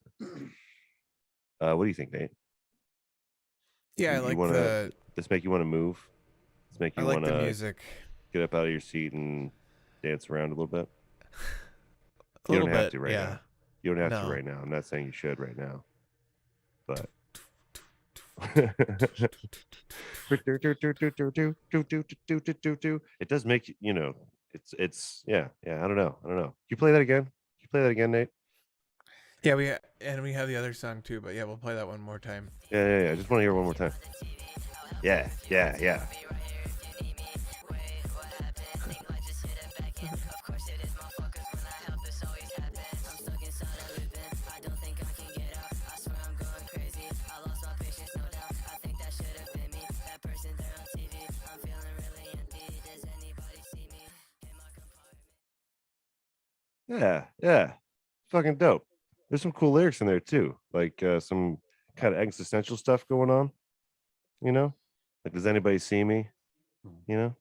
What do you think, Nate? Yeah, you wanna this make you want to move? This make you want the to music. Get up out of your seat and dance around a little bit? A You little don't have bit, to right yeah. now. You don't have No. to right now. I'm not saying you should right now, but It does make it's yeah. I don't know. Can you play that again? Nate? Yeah, we have the other song too, but yeah, we'll play that one more time. Yeah. I just want to hear it one more time. Yeah. Yeah. Fucking dope. There's some cool lyrics in there too, like some kind of existential stuff going on. You know, like does anybody see me? You know,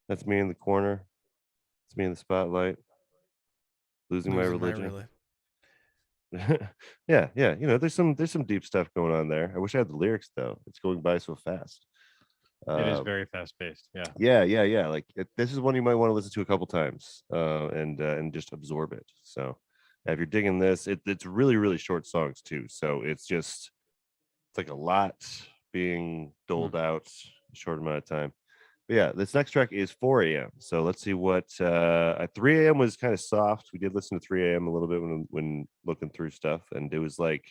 that's me in the corner. It's me in the spotlight, losing my religion. Yeah. There's some deep stuff going on there. I wish I had the lyrics though. It's going by so fast. It is very fast paced. Yeah. Like this is one you might want to listen to a couple times, and just absorb it. So, if you're digging this, it's really really short songs too. So it's like a lot being doled out in a short amount of time. But yeah, this next track is 4 a.m. So let's see what at 3 a.m. was kind of soft. We did listen to 3 a.m. a little bit when looking through stuff, and it was like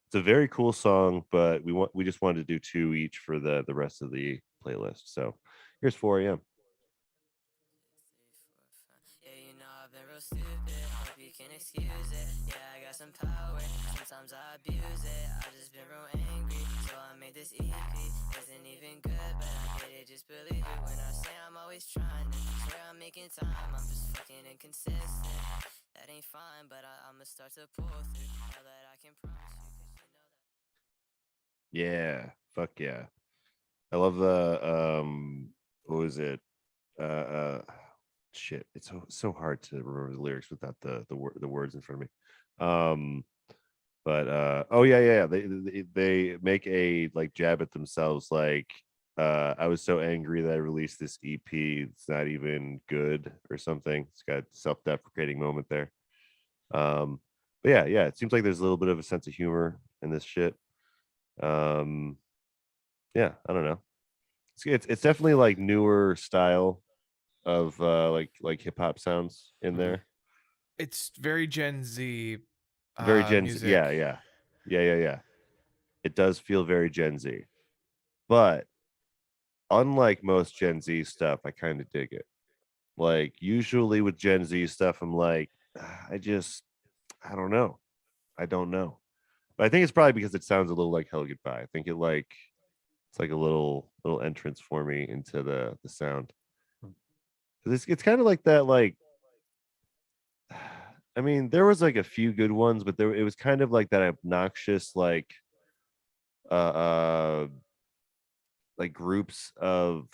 it's a very cool song, but we just wanted to do two each for the rest of the playlist. So here's 4 a.m. Yeah, you know I've been real stupid. Hope you can excuse it. Yeah, I got some power. Sometimes I abuse it. I just been real angry, so I made this EP. Isn't even good, but I get it. Just believe it when I say I'm always trying. And swear I'm making time. I'm just fucking inconsistent. That ain't fine, but I'ma start to pull through. Now that I can promise you, 'cause you know that. Yeah, fuck yeah. I love the what was it? Shit. It's so hard to remember the lyrics without the words in front of me. But oh yeah. They make a like jab at themselves like I was so angry that I released this EP. It's not even good or something. It's got self-deprecating moment there. But yeah, it seems like there's a little bit of a sense of humor in this shit. Yeah, I don't know. It's definitely like newer style of like hip hop sounds in there. It's very Gen Z Very Gen Z. music. Yeah. It does feel very Gen Z. But unlike most Gen Z stuff, I kind of dig it. Like usually with Gen Z stuff, I'm like, I don't know. I don't know. But I think it's probably because it sounds a little like Hell Goodbye. I think it's like a little entrance for me into the sound. It's kind of like that, like I mean, there was like a few good ones, but it was kind of like that obnoxious uh uh like groups of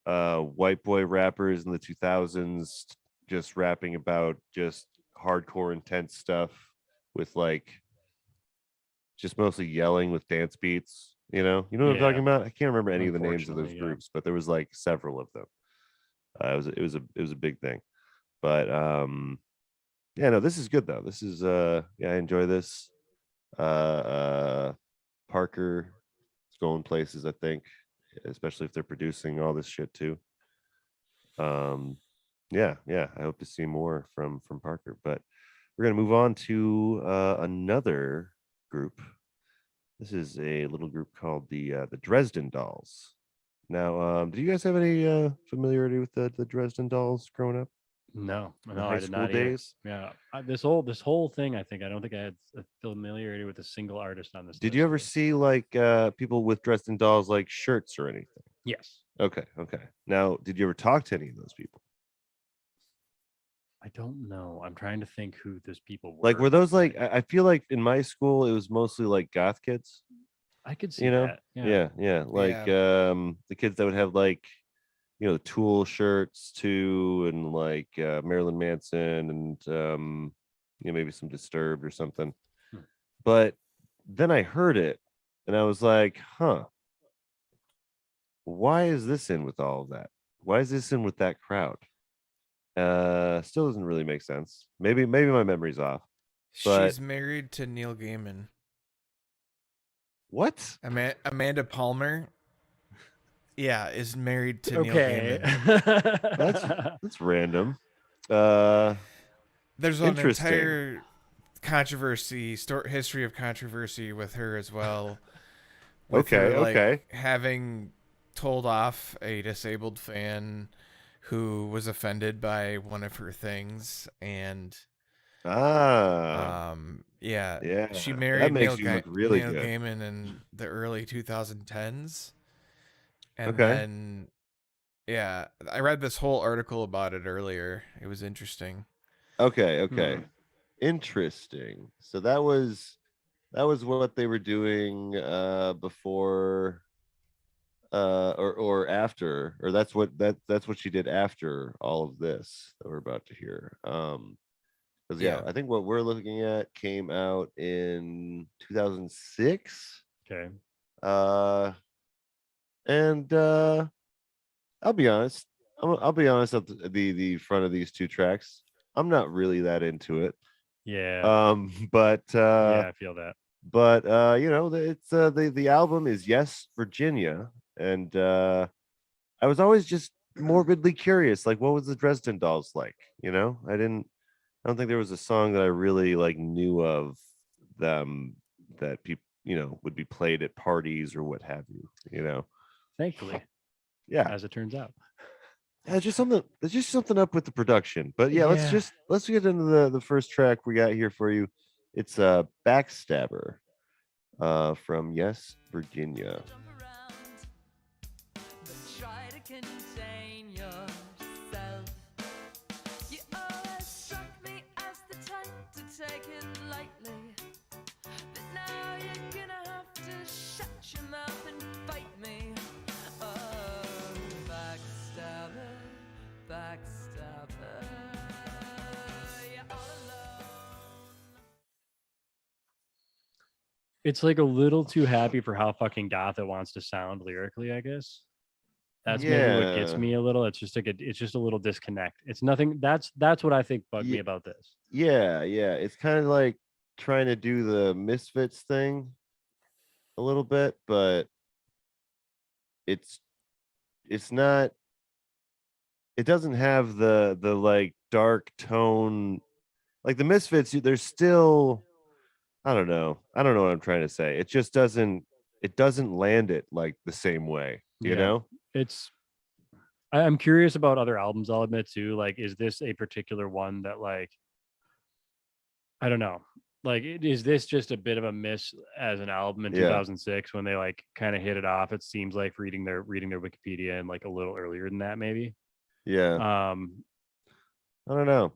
white boy rappers in the 2000s just rapping about just hardcore intense stuff with like just mostly yelling with dance beats, you know what I'm talking about. I can't remember any of the names of those groups, but there was like several of them. It was a big thing. But yeah, no, this is good though. This is yeah, I enjoy this. Parker is going places, I think, especially if they're producing all this shit too. Yeah, I hope to see more from Parker. But we're gonna move on to another group. This is a little group called the Dresden Dolls. Now, did you guys have any familiarity with the Dresden Dolls growing up? No, high I did school not either. days? Yeah, this whole thing, I don't think I had a familiarity with a single artist on this. Did you ever see like people with Dresden Dolls like shirts or anything? Yes. Okay. Now, did you ever talk to any of those people? I don't know. I'm trying to think who those people were. Like, were those like? I feel like in my school it was mostly like goth kids. I could see that. Yeah. Like the kids that would have like Tool shirts too, and like Marilyn Manson, and maybe some Disturbed or something. But then I heard it and I was like, huh, why is this in with all of that? Why is this in with that crowd? Still doesn't really make sense. Maybe my memory's off. But she's married to Neil Gaiman. What? Amanda Palmer, yeah, is married to Neil Okay. Gaiman. That's random. There's an Interesting. entire controversy, history of controversy with her as well. With her, Okay. having told off a disabled fan who was offended by one of her things, and Yeah. she That married makes you look really Neil good. Gaiman in the early 2010s, and Okay. then I read this whole article about it earlier. It was interesting. Okay. Interesting. So that was what they were doing before or after, or that's what she did after all of this that we're about to hear. Because I think what we're looking at came out in 2006. Okay. And I'll be honest. I'll be honest at the front of these two tracks. I'm not really that into it. Yeah. But Yeah, I feel that. But it's the album is Yes, Virginia, and I was always just morbidly curious, like what was the Dresden Dolls like? I don't think there was a song that I really like knew of them that people would be played at parties or what have you. Thankfully. Yeah, as it turns out. There's just something up with the production. But let's get into the first track we got here for you. It's Backstabber from Yes, Virginia. Try to contain yourself. You always struck me as the type to take it lightly. But now you're gonna have to shut your mouth and fight me. Oh, backstabber, backstabber. You're all alone. It's like a little too happy for how fucking goth it wants to sound lyrically, I guess. That's maybe what gets me a little. It's just it's just a little disconnect. It's nothing. That's what I think bugged me about this. Yeah. It's kind of like trying to do the Misfits thing a little bit, but it's not. It doesn't have the like dark tone like the Misfits. There's still, I don't know what I'm trying to say. It just doesn't land it like the same way, you know? I'm curious about other albums, I'll admit too. Like, is this a particular one that, like, I don't know. Like, is this just a bit of a miss as an album in 2006 when they like kind of hit it off? It seems like reading their Wikipedia and like a little earlier than that, maybe. Yeah. I don't know.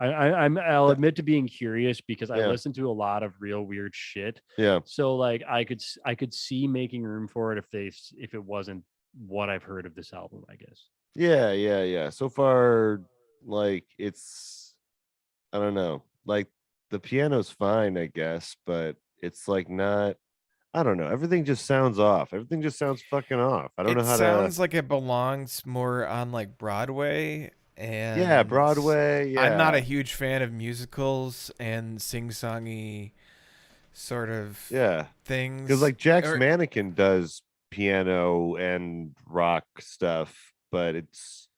I'll admit to being curious because I Yeah. listen to a lot of real weird shit. Yeah. So like I could see making room for it if it wasn't what I've heard of this album, I guess. Yeah. So far, like it's, I don't know. Like the piano's fine, I guess, but it's like not. I don't know. Everything just sounds off. Everything just sounds fucking off. I don't know how It sounds like it belongs more on like Broadway. And Broadway. Yeah. I'm not a huge fan of musicals and sing-songy sort of things. Because like Jack's Mannequin does piano and rock stuff, but it's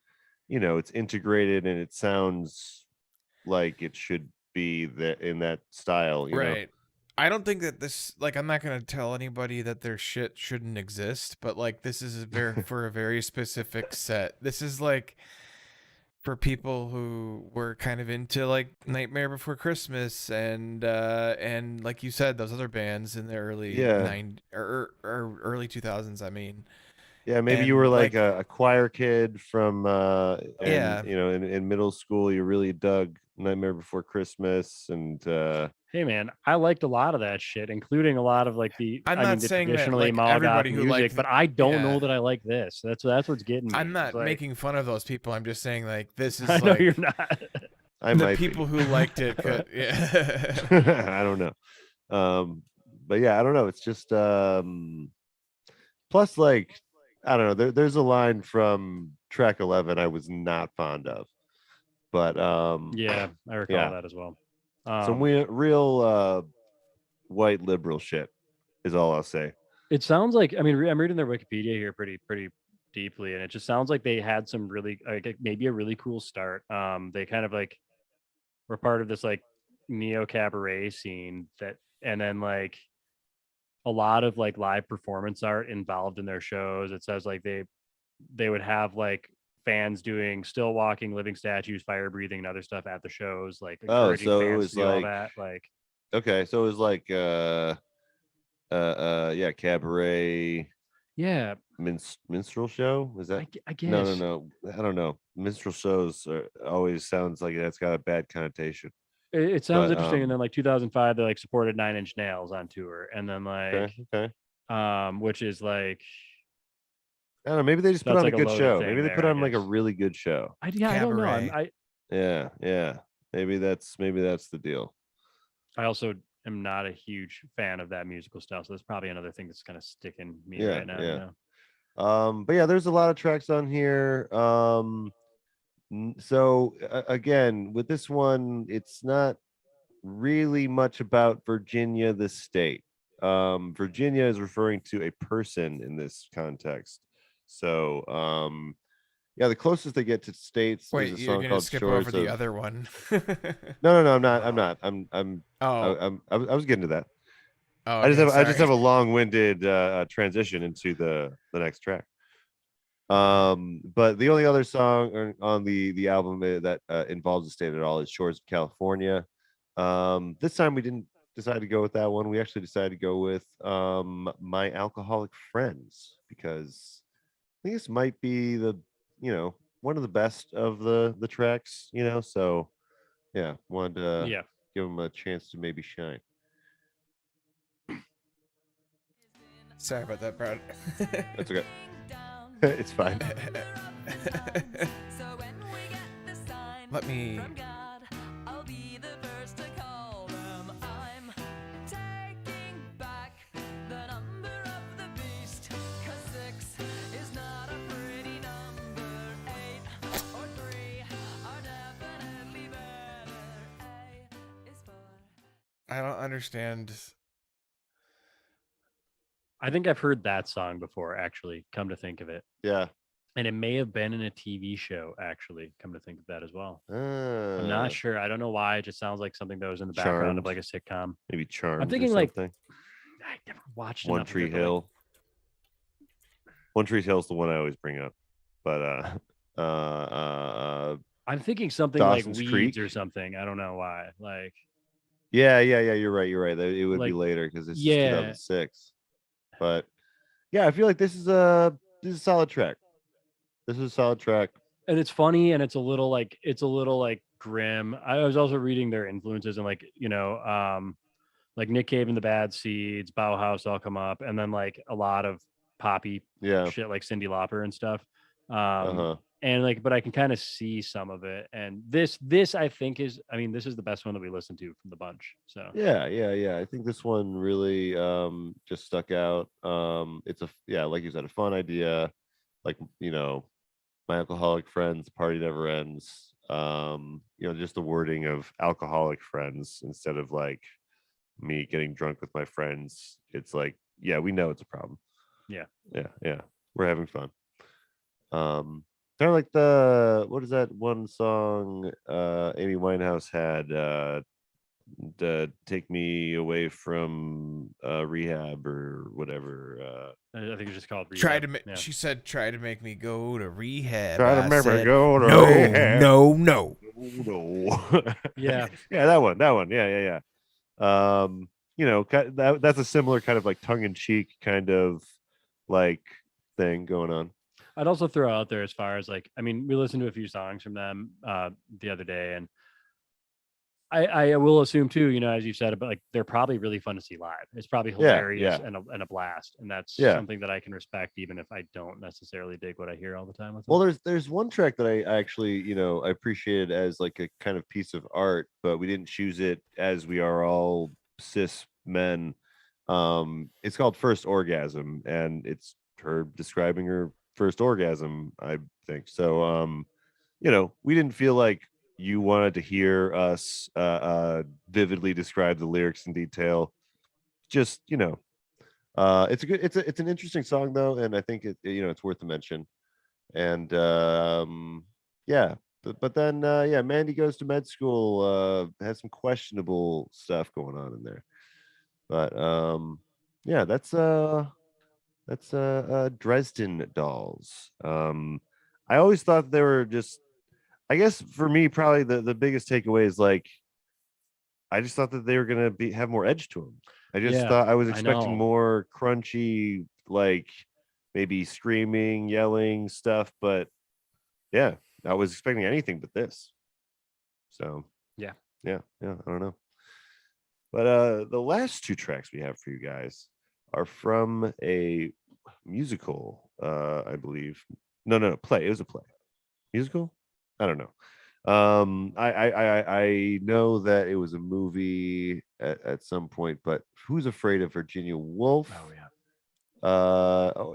it's integrated and it sounds like it should be in that style. You know? I don't think that this, like, I'm not going to tell anybody that their shit shouldn't exist, but like this is for a very specific set. This is like for people who were kind of into like Nightmare Before Christmas and like you said, those other bands in the early or early 2000s. I mean, maybe you were like a choir kid from in middle school. You really dug Nightmare Before Christmas and hey man, I liked a lot of that shit, including a lot of like the the traditionally everybody music, who liked, but I don't know that I like this. That's what's getting me. I'm not making fun of those people. I'm just saying like this is I know you're not. The people who liked it could, I don't know. But yeah, I don't know. It's just plus like I don't know. There's a line from track 11 I was not fond of. But yeah, I recall that as well. Some real white liberal shit. Is all I'll say. It sounds like, I mean, I'm reading their Wikipedia here pretty deeply, and it just sounds like they had some really like maybe a really cool start. They kind of like were part of this like neo cabaret scene that, and then like a lot of like live performance art involved in their shows. It says like they would have like fans doing still walking, living statues, fire breathing, and other stuff at the shows, like Oh, encouraging so it fans was to do all like that. Like, okay, so it was like yeah, cabaret yeah, minstrel show. Is that I no guess I don't know. Minstrel shows always sounds like that's got a bad connotation. it sounds But interesting. And then like 2005, they like supported Nine Inch Nails on tour, and then like okay. which is like I don't know, maybe they just put that's on a like a good loaded show. thing Maybe they there, put I on like a guess. really good show. I don't know. Cabaret. Yeah. Maybe that's the deal. I also am not a huge fan of that musical style, so that's probably another thing that's kind of sticking me Yeah, right now. yeah. You know? But yeah, there's a lot of tracks on here. So again, with this one, it's not really much about Virginia, the state. Virginia is referring to a person in this context. So yeah, the closest they get to states Wait, is a you're song gonna called skip Shores over the of... other one? No, I'm not. I'm not. Oh. I was getting to that. Oh, I just okay, have sorry. a long-winded transition into the next track. But the only other song on the album that involves the state at all is Shores of California. This time we didn't decide to go with that one. We actually decided to go with My Alcoholic Friends, because I think this might be one of the best of the tracks, so yeah, wanted to Yeah. give them a chance to maybe shine. Sorry about that, Brad. That's okay. It's fine. Let me... I don't understand. I think I've heard that song before, actually, come to think of it. Yeah. And it may have been in a TV show, actually, come to think of that as well. I'm not sure. I don't know why. It just sounds like something that was in the background of like a sitcom. Maybe Charmed. I'm thinking or like something. I never watched One enough of Tree it, but, like, Hill. One Tree Hill's the one I always bring up. But I'm thinking something Dawson's like Creek? Weeds or something. I don't know why. Like, yeah, you're right. It would be Like, later because it's yeah. 2006. But yeah, I feel like this is a solid track. This is a solid track. and it's funny, and it's a little like grim. I was also reading their influences, and like, like Nick Cave and the Bad Seeds, Bauhaus all come up, and then like a lot of poppy Yeah. shit like Cyndi Lauper and stuff. Uh-huh. And like, but I can kind of see some of it. And this I think is, I mean, this is the best one that we listened to from the bunch. So Yeah. I think this one really just stuck out. It's like you said, a fun idea. Like, My Alcoholic Friends, Party Never Ends. Just the wording of alcoholic friends instead of like me getting drunk with my friends. It's like, yeah, we know it's a problem. Yeah. We're having fun. Kind of like what is that one song Amy Winehouse had, to Take Me Away from Rehab or whatever. I think it's just called Rehab. She said, try to make me go to rehab. Try to I make me said, go to no, rehab. no. Yeah. Yeah, that one. Yeah. That's a similar kind of like tongue-in-cheek kind of like thing going on. I'd also throw out there as far as like, I mean, we listened to a few songs from them the other day, and I will assume too, as you said, about like they're probably really fun to see live. It's probably hilarious and a blast, and that's something that I can respect, even if I don't necessarily dig what I hear all the time with them. Well, there's one track that I actually I appreciated as like a kind of piece of art, but we didn't choose it as we are all cis men. It's called First Orgasm, and it's her describing her first orgasm, I think. So we didn't feel like you wanted to hear us vividly describe the lyrics in detail. just it's a good it's an interesting song though, and I think it's worth a mention. And yeah, but then yeah, Mandy goes to med school, has some questionable stuff going on in there. But yeah, that's Dresden Dolls. I always thought they were just, I guess for me probably the biggest takeaway is like I just thought that they were gonna have more edge to them. I just Yeah, thought I was I expecting know. more crunchy, like maybe screaming, yelling stuff, but yeah, I was expecting anything but this. So Yeah. yeah, I don't know. But the last two tracks we have for you guys are from a musical, I believe. No, play. It was a play. Musical? I don't know. I know that it was a movie at some point, but Who's Afraid of Virginia Woolf? Oh yeah.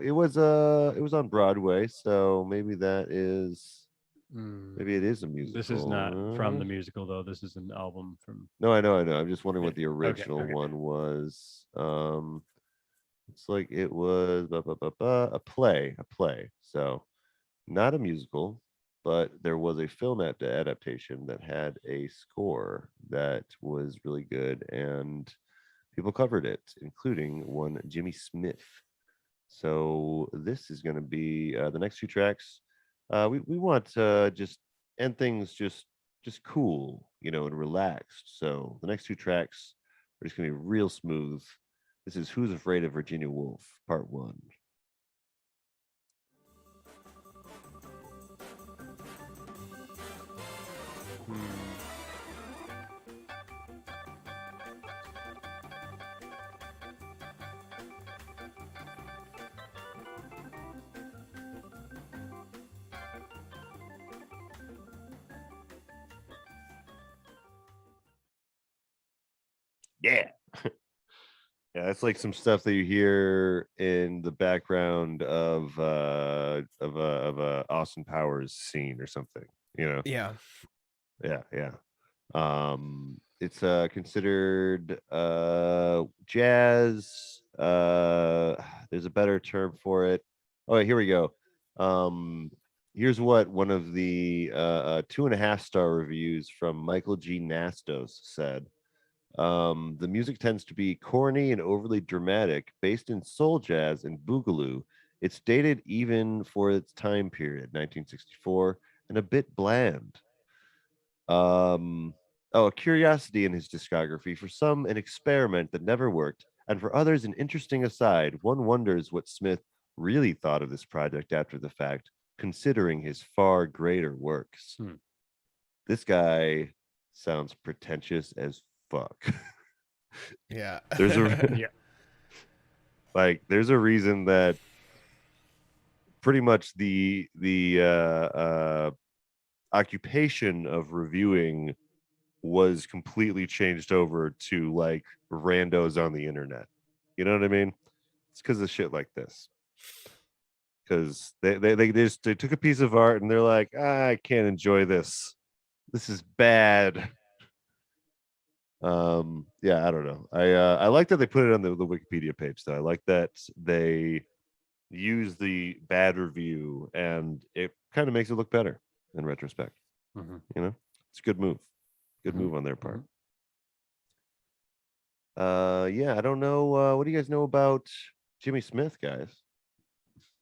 It was on Broadway, so maybe that is maybe it is a This is not from musical. the musical though. This is an album from. No, I know. I'm just wondering what the Okay. original Okay. one was. It's like it was a play, So not a musical, but there was a film adaptation that had a score that was really good, and people covered it, including one Jimmy Smith. So this is going to be the next two tracks. We want to just end things just cool, and relaxed. So the next two tracks are just going to be real smooth. This is Who's Afraid of Virginia Woolf, Part 1. Yeah. Yeah, that's like some stuff that you hear in the background of a Austin Powers scene or something, Yeah. Yeah. It's considered jazz. There's a better term for it. Oh, here we go. Here's what one of the 2.5-star reviews from Michael G. Nastos said. The music tends to be corny and overly dramatic, based in soul jazz and boogaloo. It's dated even for its time period, 1964, and a bit bland. A curiosity in his discography. For some, an experiment that never worked, and for others, an interesting aside. One wonders what Smith really thought of this project after the fact, considering his far greater works. This guy sounds pretentious as fuck. Yeah. There's a there's a reason that pretty much the occupation of reviewing was completely changed over to like randos on the internet. You know what I mean? It's because of shit like this. Because they took a piece of art and they're like, I can't enjoy this. This is bad. Yeah, I don't know. I like that they put it on the Wikipedia page though. I like that they use the bad review and it kind of makes it look better in retrospect. It's a good move. Good move on their part. Yeah, I don't know. What do you guys know about Jimmy Smith, guys?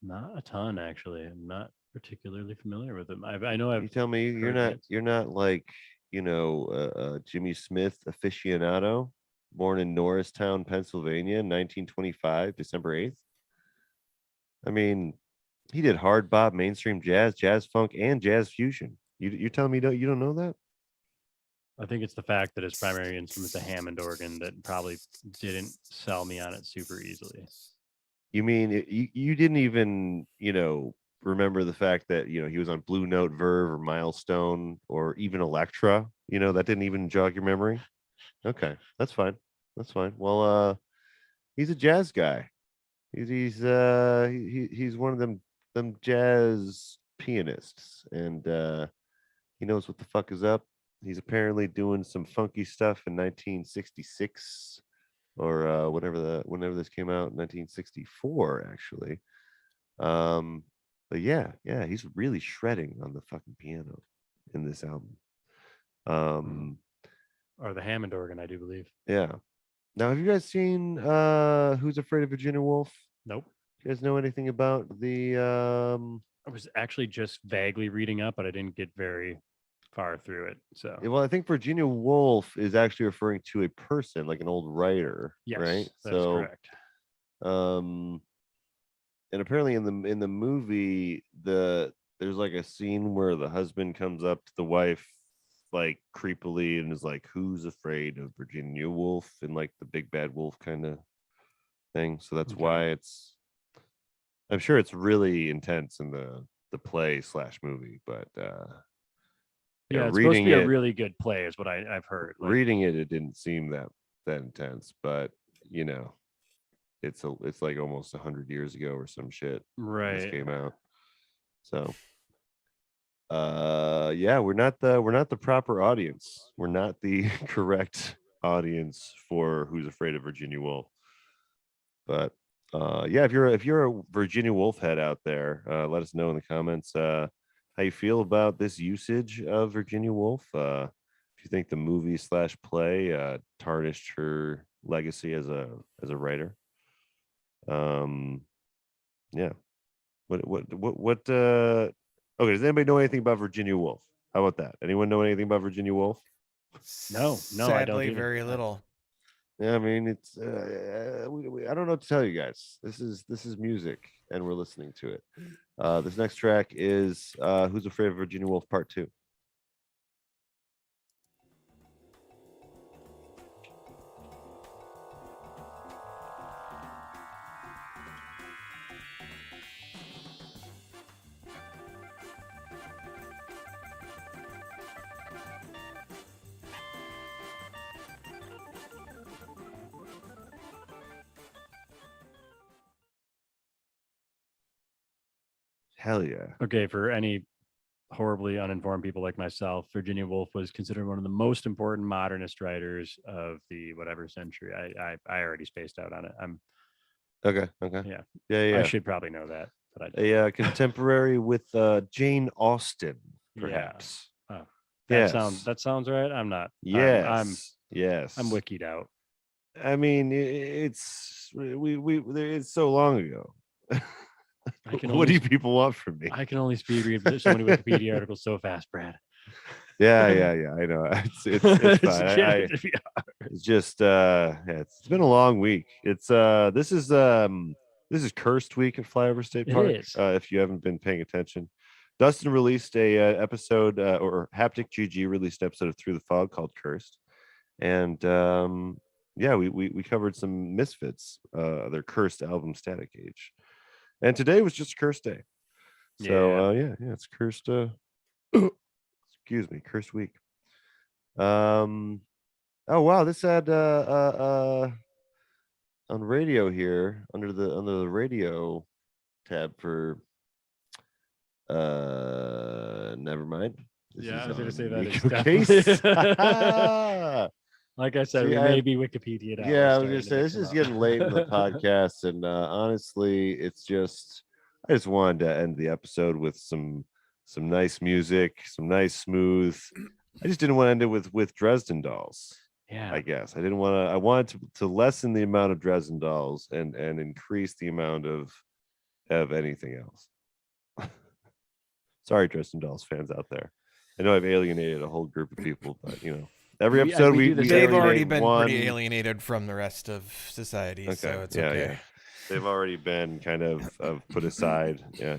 Not a ton, actually. I'm not particularly familiar with him. I know I've. You tell me you're not like Jimmy Smith aficionado, born in Norristown, Pennsylvania, 1925, December 8th. I mean, he did hard bop, mainstream jazz, jazz funk, and jazz fusion. You're telling me you don't know that? I think it's the fact that his primary instrument's a Hammond organ that probably didn't sell me on it super easily. You mean you didn't even remember the fact that he was on Blue Note, Verve, or Milestone, or even Elektra? That didn't even jog your memory. Okay, that's fine. That's fine. Well, he's a jazz guy. He's one of them jazz pianists, and he knows what the fuck is up. He's apparently doing some funky stuff in 1966 or whenever this came out, 1964 actually. But yeah, he's really shredding on the fucking piano in this album. Or the Hammond organ, I do believe. Yeah. Now, have you guys seen Who's Afraid of Virginia Woolf? Nope. You guys know anything about the I was actually just vaguely reading up, but I didn't get very far through it. So well, I think Virginia Woolf is actually referring to a person, like an old writer, yes, right? that is correct. And apparently in the movie, there's like a scene where the husband comes up to the wife like creepily and is like, "Who's afraid of Virginia Woolf?" and like the big bad wolf kind of thing. So that's why I'm sure it's really intense in the play / movie, but yeah, it's supposed to be a really good play, is what I've heard. Like, reading it didn't seem that intense, but you know, it's like almost 100 years ago or some shit. Right. This came out. So yeah, we're not the proper audience. We're not the correct audience for Who's Afraid of Virginia Woolf. But yeah, if you're a Virginia Woolf head out there, let us know in the comments how you feel about this usage of Virginia Woolf. If you think the movie / play tarnished her legacy as a writer. Yeah. What okay, does anybody know anything about Virginia Woolf? How about that? Anyone know anything about Virginia Woolf? No, Sadly, I don't. Very little. Yeah, I mean, it's I don't know what to tell you guys. This is music, and we're listening to it. This next track is Who's Afraid of Virginia Woolf Part 2. Hell yeah. Okay, for any horribly uninformed people like myself, Virginia Woolf was considered one of the most important modernist writers of the whatever century. I already spaced out on it. I'm Okay. Yeah. I should probably know that, but I a contemporary with Jane Austen, perhaps. Yeah. Oh, Yes. that sounds right. I'm not. Yes. I'm wikied out. I mean, it's it's so long ago. What do you people want from me? I can only speed read so many Wikipedia articles so fast, Brad. Yeah. I know. It's fine. It's just it's been a long week. It's this is cursed week at Flyover State Park. It is. If you haven't been paying attention, Dustin released a episode or Haptic GG released an episode of Through the Fog called Cursed, and yeah, we covered some Misfits, their Cursed album Static Age. And today was just a cursed day. So yeah, it's cursed excuse me, cursed week. Oh wow, this had on radio here under the radio tab for never mind. I was gonna say that Nico is Case. Like I said, we may be Wikipedia. Yeah, I was gonna say this is getting late in the podcast, and honestly, it's just I just wanted to end the episode with some nice music, some nice smooth. I just didn't want to end it with Dresden Dolls. Yeah, I guess I didn't want to. I wanted to lessen the amount of Dresden Dolls and increase the amount of anything else. Sorry, Dresden Dolls fans out there. I know I've alienated a whole group of people, but you know. Every episode they've already been pretty alienated from the rest of society, so it's okay. Yeah. They've already been kind of put aside. Yeah.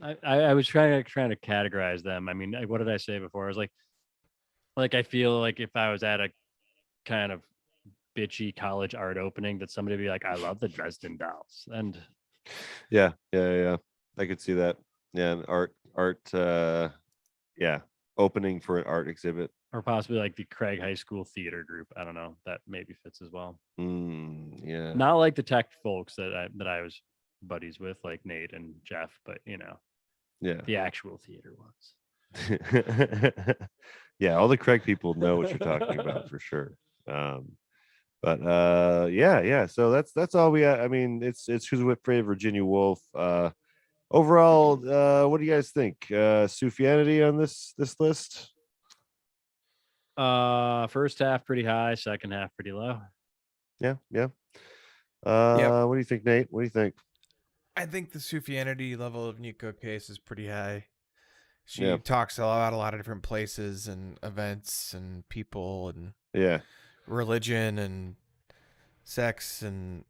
I was trying to categorize them. I mean, what did I say before? I was like I feel like if I was at a kind of bitchy college art opening, that somebody would be like, "I love the Dresden Dolls," and yeah. I could see that. Yeah, an art. Yeah. Opening for an art exhibit, or possibly like the Craig High School theater group. I don't know. That maybe fits as well. Yeah, not like the tech folks that I was buddies with, like Nate and Jeff, but you know, the actual theater ones. Yeah, all the Craig people know what you're talking about for sure. But yeah. So that's all we. I mean, it's who's with Virginia Woolf. Overall, what do you guys think? Sufjanity on this list? First half pretty high, second half pretty low. Yeah. Yep. What do you think, Nate? What do you think? I think the Sufjanity level of Nico Case is pretty high. She Yeah. talks about a lot of different places and events and people and Yeah. religion and sex and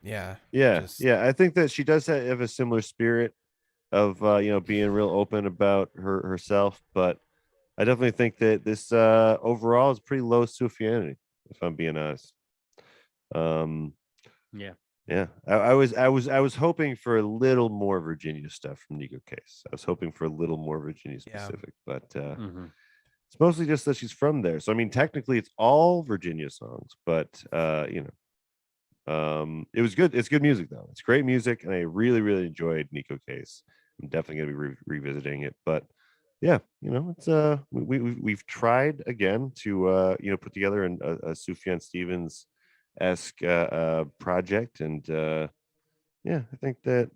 Yeah. just I think that she does have a similar spirit of being real open about herself, but I definitely think that this overall is pretty low Sufjanity, if I'm being honest. Yeah. Yeah, I was hoping for a little more Virginia stuff from Nico Case. I was hoping for a little more Virginia specific, but it's mostly just that she's from there. So I mean, technically, it's all Virginia songs, but it was good. It's good music though. It's great music, and I really enjoyed Nico Case. I'm definitely gonna be revisiting it, but yeah, it's we've tried again to put together a Sufjan Stevens esque project, and yeah, I think that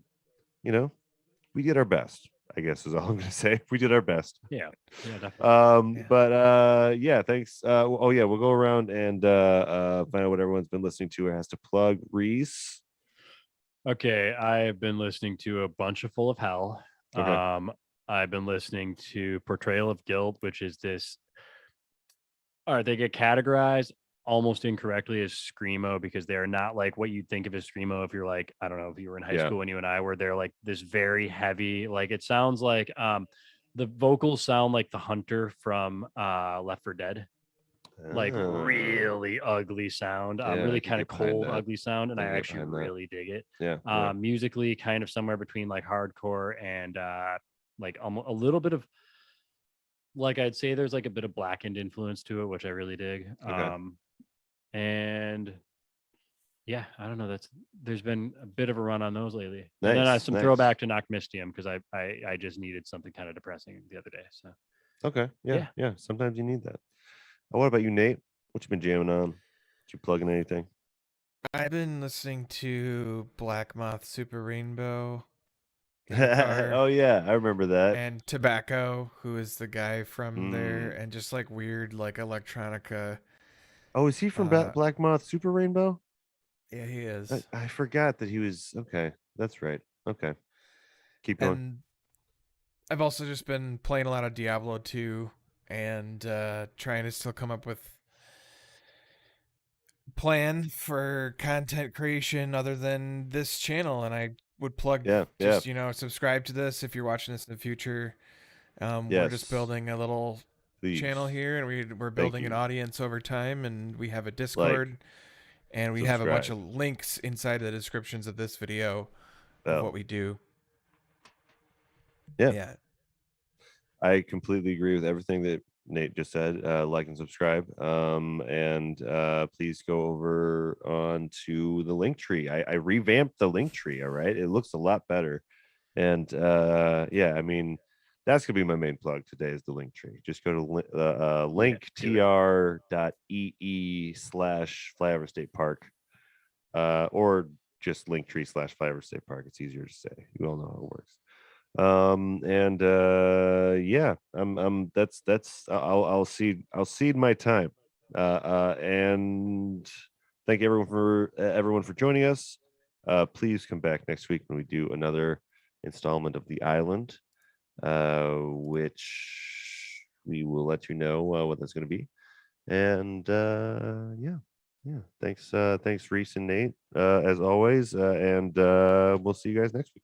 we did our best, I guess is all I'm gonna say. We did our best. Yeah, definitely. But yeah, thanks. Oh yeah, we'll go around and find out what everyone's been listening to or has to plug. Reese. Okay, I've been listening to a bunch of Full of Hell. Okay. I've been listening to Portrayal of Guilt, which is this. All right, they get categorized almost incorrectly as screamo because they're not like what you'd think of as screamo if you're like, I don't know, if you were in high Yeah. school when you and I were, they're like this very heavy, like it sounds like the vocals sound like the hunter from Left 4 Dead. Like really ugly sound, Yeah, I really can kind of get behind cold, that. ugly sound, and I I can get actually behind that. really dig it. Yeah. Musically, kind of somewhere between like hardcore and like almost a little bit of, like I'd say there's like a bit of Blackened influence to it, which I really dig. Okay. And yeah, I don't know. There's been a bit of a run on those lately, and then Nice, some nice. throwback to Knock Mystium because I just needed something kind of depressing the other day. So Okay. Yeah. Sometimes you need that. What about you, Nate? What you been jamming on? You plugging anything? I've been listening to Black Moth Super Rainbow in the car. Oh yeah, I remember that. And Tobacco, who is the guy from there, and just like weird like electronica. Oh, is he from Black Moth Super Rainbow? Yeah, he is. I forgot that he was. Okay, that's right. Okay, keep going. And I've also just been playing a lot of Diablo 2 and trying to still come up with plan for content creation other than this channel. And I would plug just subscribe to this if you're watching this in the future. We're just building a little channel here, and we're building an audience over time, and we have a Discord, and we have a bunch of links inside the descriptions of this video of what we do. Yeah. I completely agree with everything that Nate just said. Like and subscribe. And please go over onto the link tree. I revamped the link tree. All right. It looks a lot better. And yeah, I mean, that's gonna be my main plug today is the link tree. Just go to linktr.ee/Flyover State Park. Or just linktree/Flyover State Park. It's easier to say. You all know how it works. And yeah, I'll cede my time. And thank everyone for joining us. Please come back next week when we do another installment of The Island, which we will let you know what that's going to be. And yeah, thanks Reese and Nate, as always, and we'll see you guys next week.